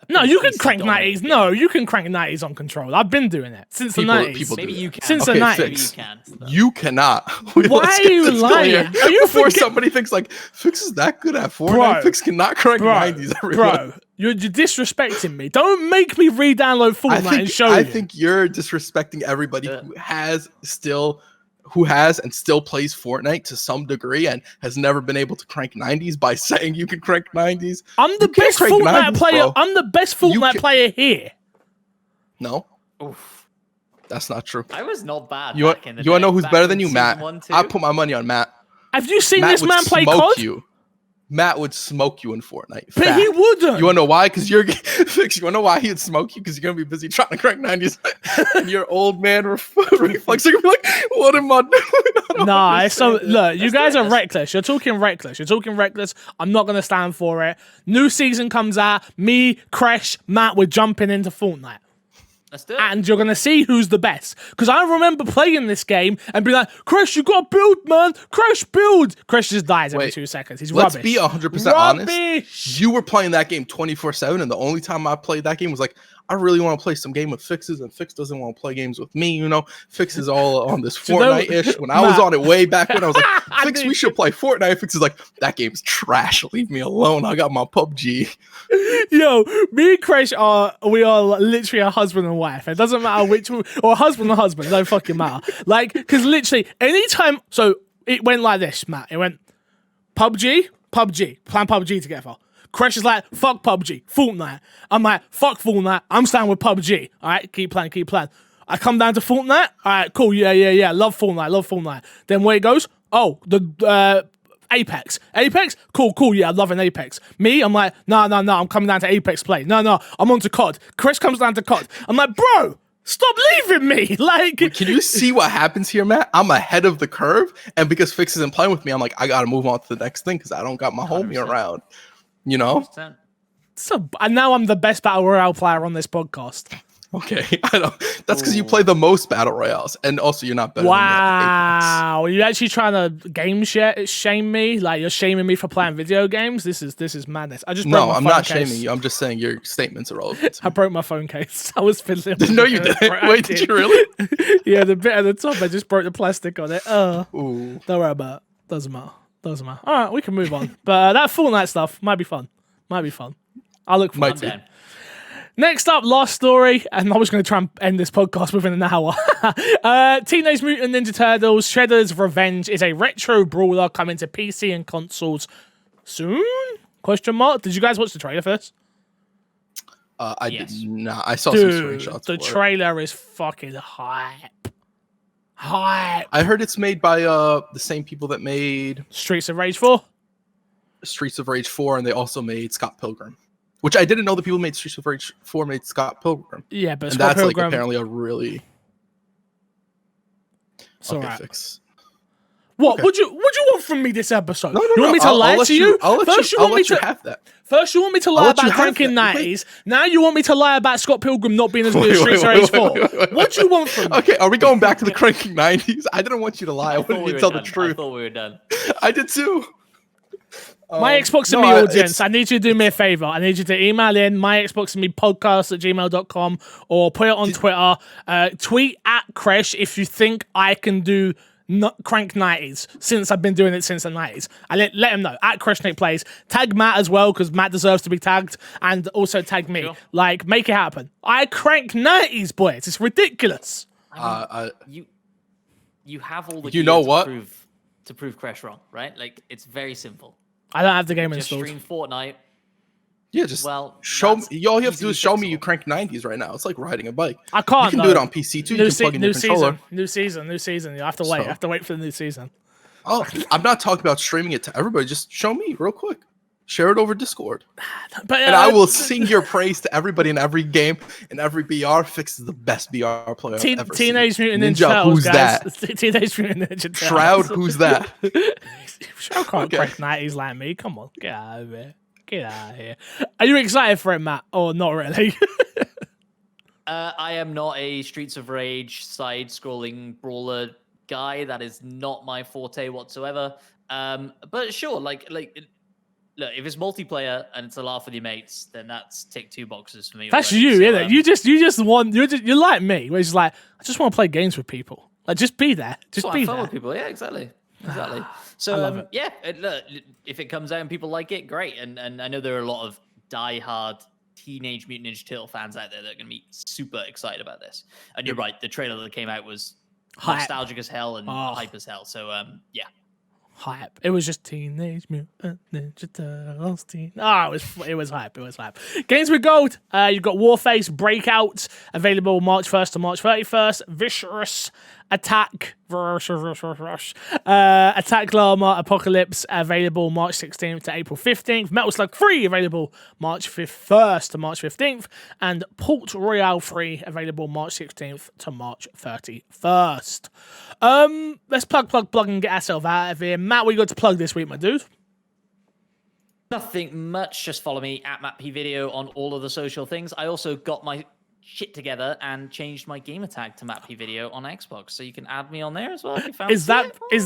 No, you can crank 90s. No, you can crank 90s on controller. I've been doing it since the 90s. Maybe you can. Since the 90s. Maybe you can. You cannot. Why are you lying? Are you before somebody thinks like Fix is that good at Fortnite? Fix cannot crank 90s everywhere. Bro, you're disrespecting me. Don't make me re-download Fortnite and show you. I think you're disrespecting everybody who has and still plays Fortnite to some degree and has never been able to crank 90s by saying you can crank 90s. I'm the best Fortnite player. Bro. I'm the best Fortnite player here. No. Oof. That's not true. I was not bad. You want to know who's better than you, Matt? I put my money on Matt. Have you seen this man play COD? Matt would smoke you in Fortnite. But he wouldn't. You want to know why? Because you're Fix. You want to know why he would smoke you? Because you're gonna be busy trying to crank 90s, and your old man reflex. You're gonna be like, "What am I doing?" Nah. So look, you guys are reckless. You're talking reckless. I'm not gonna stand for it. New season comes out. Me, Crash, Matt, we're jumping into Fortnite. Let's do it. And you're going to see who's the best. Because I remember playing this game and being like, Crash, you got to build, man. Crash, build. Crash just dies every 2 seconds. He's rubbish. Let's be 100% honest. You were playing that game 24/7, and the only time I played that game was like, I really want to play some game with Fixes, and Fix doesn't want to play games with me, you know? Fix is all on this Fortnite-ish. When I was on it way back when, I was like, Fix, we should play Fortnite. Fix is like, that game's trash. Leave me alone. I got my PUBG. Yo, me and Crash we are literally a husband and wife. It doesn't matter which, or husband and husband, don't fucking matter. Like, because literally, anytime, so it went like this, Matt. It went PUBG, plan PUBG together. Crash is like, fuck PUBG, Fortnite. I'm like, fuck Fortnite, I'm staying with PUBG. All right, keep playing. I come down to Fortnite. All right, cool. Yeah. Love Fortnite. Then where it goes? Oh, the Apex. Cool. Yeah, I'm loving Apex. Me, I'm like, no. I'm coming down to Apex play. No. I'm on to COD. Chris comes down to COD. I'm like, bro. Stop leaving me! Like, can you see what happens here, Matt? I'm ahead of the curve, and because Fix isn't playing with me, I'm like, I gotta move on to the next thing because I don't got my homie 100%. around. You know? 100%. so, and now I'm the best battle royale player on this podcast. Okay, I don't. That's because you play the most battle royales, and also you're not better than me at Wow, are you actually trying to shame me? Like you're shaming me for playing video games? This is madness. I just broke No, my I'm phone not case. shaming you. I'm just saying your statements are relevant. I broke my phone case. I was fiddling. No, you didn't. Wait, did you really? Yeah, the bit at the top, I just broke the plastic on it. Ooh. Don't worry about it. Doesn't matter. All right, we can move on. But that Fortnite stuff might be fun. I look forward to it. Next up, last story, and I was going to try and end this podcast within an hour. Teenage Mutant Ninja Turtles Shredder's Revenge is a retro brawler coming to PC and consoles soon? Question mark. Did you guys watch the trailer first? I Yes. did not. I saw some screenshots. The trailer is fucking hype. I heard it's made by the same people that made Streets of Rage 4? Streets of Rage 4, and they also made Scott Pilgrim. Which I didn't know the people who made Streets of Rage 4 made Scott Pilgrim. Yeah, but and Scott that's Pilgrim, like apparently a really it's all right. fix. What Okay. would you want from me this episode? No, You want me to I'll lie let to you? I'll let First you, you I'll want me let you to have that. First you want me to lie I'll let you about have cranking that. 90s. Now you want me to lie about Scott Pilgrim not being as good as Streets of Rage 4. What do you want from me? Okay, are we going back to the cranking 90s? I didn't want you to lie. I thought wanted we you to were tell done. the truth. I thought we were done. I did too. My Xbox and no, Me I- audience, it's- I need you to do me a favor. I need you to email in my Xbox and Me podcast@gmail.com or put it on Twitter. Tweet at Kresh if you think I can do crank 90s since I've been doing it since the 90s. I let him know. At Kreshnik Plays. Tag Matt as well because Matt deserves to be tagged, and also tag me. Sure. Like, make it happen. I crank 90s, boys. It's ridiculous. You have all the You gear know to what? prove Crash wrong, right? Like it's very simple. I don't have the game Just installed. stream Fortnite. Yeah, just Well, show me. that's All you have to do easily is show me fixable. you crank 90s right now. It's like riding a bike. I can't. You can do it on PC too. You can plug in your controller. New season. You have to wait. So- I have to wait for the new season. Oh, I'm not talking about streaming it to everybody. Just show me real quick. Share it over Discord. But And I will sing your praise to everybody in every game and every BR. Fix is the best BR player I've ever seen. Teenage Mutant Ninja Turtles, who's guys. that? Teenage Mutant Ninja Turtles. Shroud, who's that? Shroud can't Okay. crank 90s like me. Come on, get out of here. Get out of here. Are you excited for it, Matt? Or not really? I am not a Streets of Rage side-scrolling brawler guy. That is not my forte whatsoever. But sure, look, if it's multiplayer and it's a laugh with your mates, then that's tick 2 boxes for me. That's already. you, So, isn't it? You're like me, where it's like, I just want to play games with people. Like, just be there. Just Just be have fun there. with people. Yeah, exactly. So love it. yeah, look, if it comes out and people like it, great. And I know there are a lot of diehard Teenage Mutant Ninja Turtle fans out there that are going to be super excited about this. And you're right, the trailer that came out was Hype. nostalgic as hell and Oh. hype as hell. So yeah, Hype. It was just Teenage Mutant Ninja Turtles. It was hype. Games with Gold. You've got Warface Breakout available March 1st to March 31st. Vicious Attack. Attack Llama Apocalypse available March 16th to April 15th. Metal Slug 3 available March 1st to March 15th. And Port Royale 3 available March 16th to March 31st. Let's plug and get ourselves out of here. Matt, what you got to plug this week, my dude? nothing much. Just follow me at MattPVideo on all of the social things. I also got my shit together and changed my gamer tag to MattPVideo on Xbox, so you can add me on there as well if you fancy Is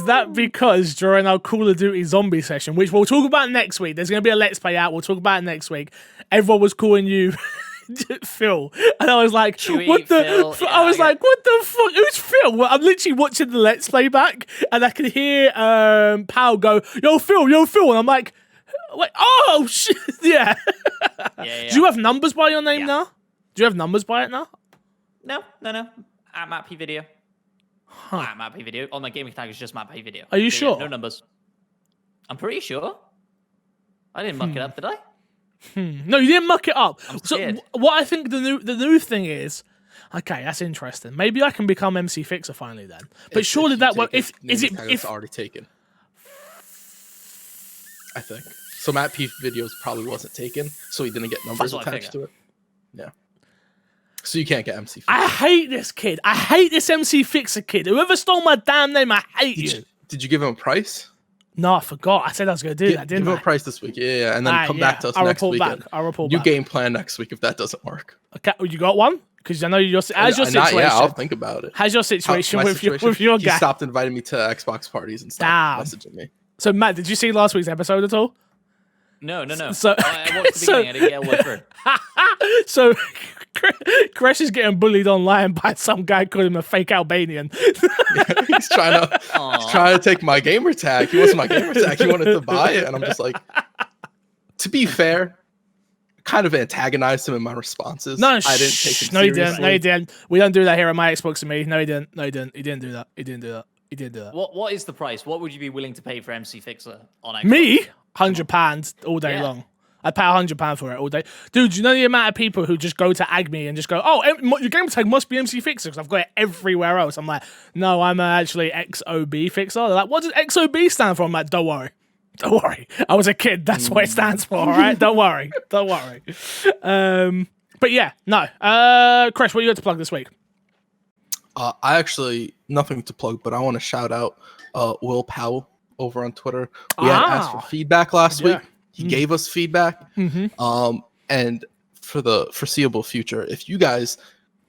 that because during our Call of Duty zombie session, which we'll talk about next week, there's going to be a Let's Play out, we'll talk about it next week, everyone was calling you Phil, and I was like, Chewy, what the Phil, I was yeah. like, what the fuck, who's Phil? Well, I'm literally watching the Let's Play back, and I can hear Pal go, yo Phil, and I'm like oh shit. Yeah. Yeah. Do you have numbers by your name Yeah. now? Do you have numbers by it now? No. At MattPVideo. At MattPVideo. On my gaming tag is just MattPVideo. Are you So, sure? Yeah, no numbers. I'm pretty sure. I didn't muck it up, did I? No, you didn't muck it up. So scared. what I think the new thing is, Okay, that's interesting. Maybe I can become MC Fixer finally then. But If surely you that take won't. If name is it tag, if it's already taken. I think so. Matt P videos probably wasn't taken, so he didn't get numbers what I attached to it. Yeah. So you can't get MC Fixer. I hate this kid. I hate this MC Fixer kid. Whoever stole my damn name, I hate you. Did you give him a price? No, I forgot. I said I was going to do that, Give didn't him I? a price this week. Yeah, and then Alright, come yeah. back to us I'll next report weekend. back. I'll report New back. game plan next week if that doesn't work. Okay, you got one? Because I know how's your situation? Yeah, I'll think about it. How's your situation My with your he guy? stopped inviting me to Xbox parties and stopped messaging me. So Matt, did you see last week's episode at all? No. So- I watched the beginning. I didn't get a word through. So Crash is getting bullied online by some guy calling him a fake Albanian. He's trying to take my gamer tag. He wasn't my gamer tag. He wanted to buy it, and I'm just like, to be fair, I kind of antagonized him in my responses. No, I didn't take him no, he seriously. didn't. No, he didn't. We don't do that here at my Xbox and me. No, he didn't. No, he didn't. He didn't do that. He didn't do that. He didn't do that. What is the price? What would you be willing to pay for MC Fixer on Xbox? Me, £100 all day Yeah. long. I'd pay £100 for it all day. Dude, you know the amount of people who just go to Agme and just go, oh, your game tag must be MC Fixer because I've got it everywhere else. I'm like, no, I'm actually XOB Fixer. They're like, what does XOB stand for? I'm like, don't worry. Don't worry. I was a kid. That's what it stands for, all right? Don't worry. Don't worry. But yeah, no. Chris, what you got to plug this week? I actually, nothing to plug, but I want to shout out Will Powell over on Twitter. We had asked for feedback last week. He gave us feedback. And for the foreseeable future, if you guys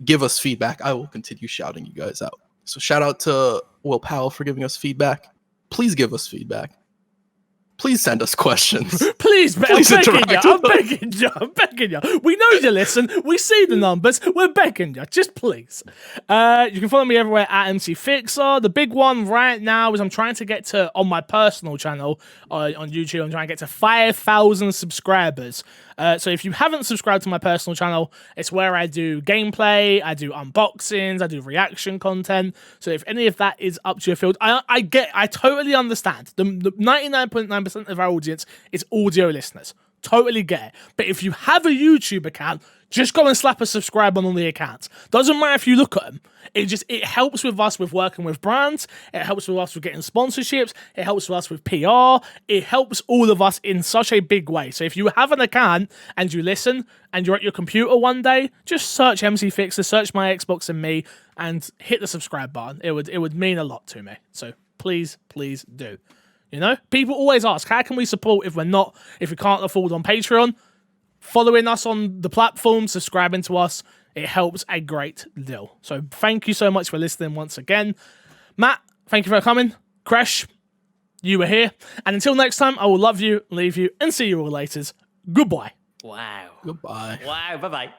give us feedback, I will continue shouting you guys out. So shout out to Will Powell for giving us feedback. Please give us feedback. Please send us questions. Please, I'm begging interact you. with I'm begging you. We know you listen. We see the numbers. We're begging you. Just please. You can follow me everywhere at MC Fixer. The big one right now is I'm trying to get to, on my personal channel on YouTube, I'm trying to get to 5,000 subscribers. So if you haven't subscribed to my personal channel, it's where I do gameplay, I do unboxings, I do reaction content. So if any of that is up to your field, I totally understand. The 99.9% of our audience is audio listeners. Totally get it. But if you have a YouTube account, just go and slap a subscribe on the accounts. Doesn't matter if you look at them. It helps with us with working with brands. It helps with us with getting sponsorships. It helps with us with PR. It helps all of us in such a big way. So if you have an account and you listen and you're at your computer one day, just search MC Fixer, search my Xbox and me, and hit the subscribe button. It would mean a lot to me. So please do. You know, people always ask, how can we support if we can't afford on Patreon? Following us on the platform, subscribing to us, it helps a great deal. So thank you so much for listening once again. Matt, thank you for coming. Crash, you were here. And until next time, I will love you, leave you, and see you all later. Goodbye. Wow. Goodbye. Wow. Bye-bye.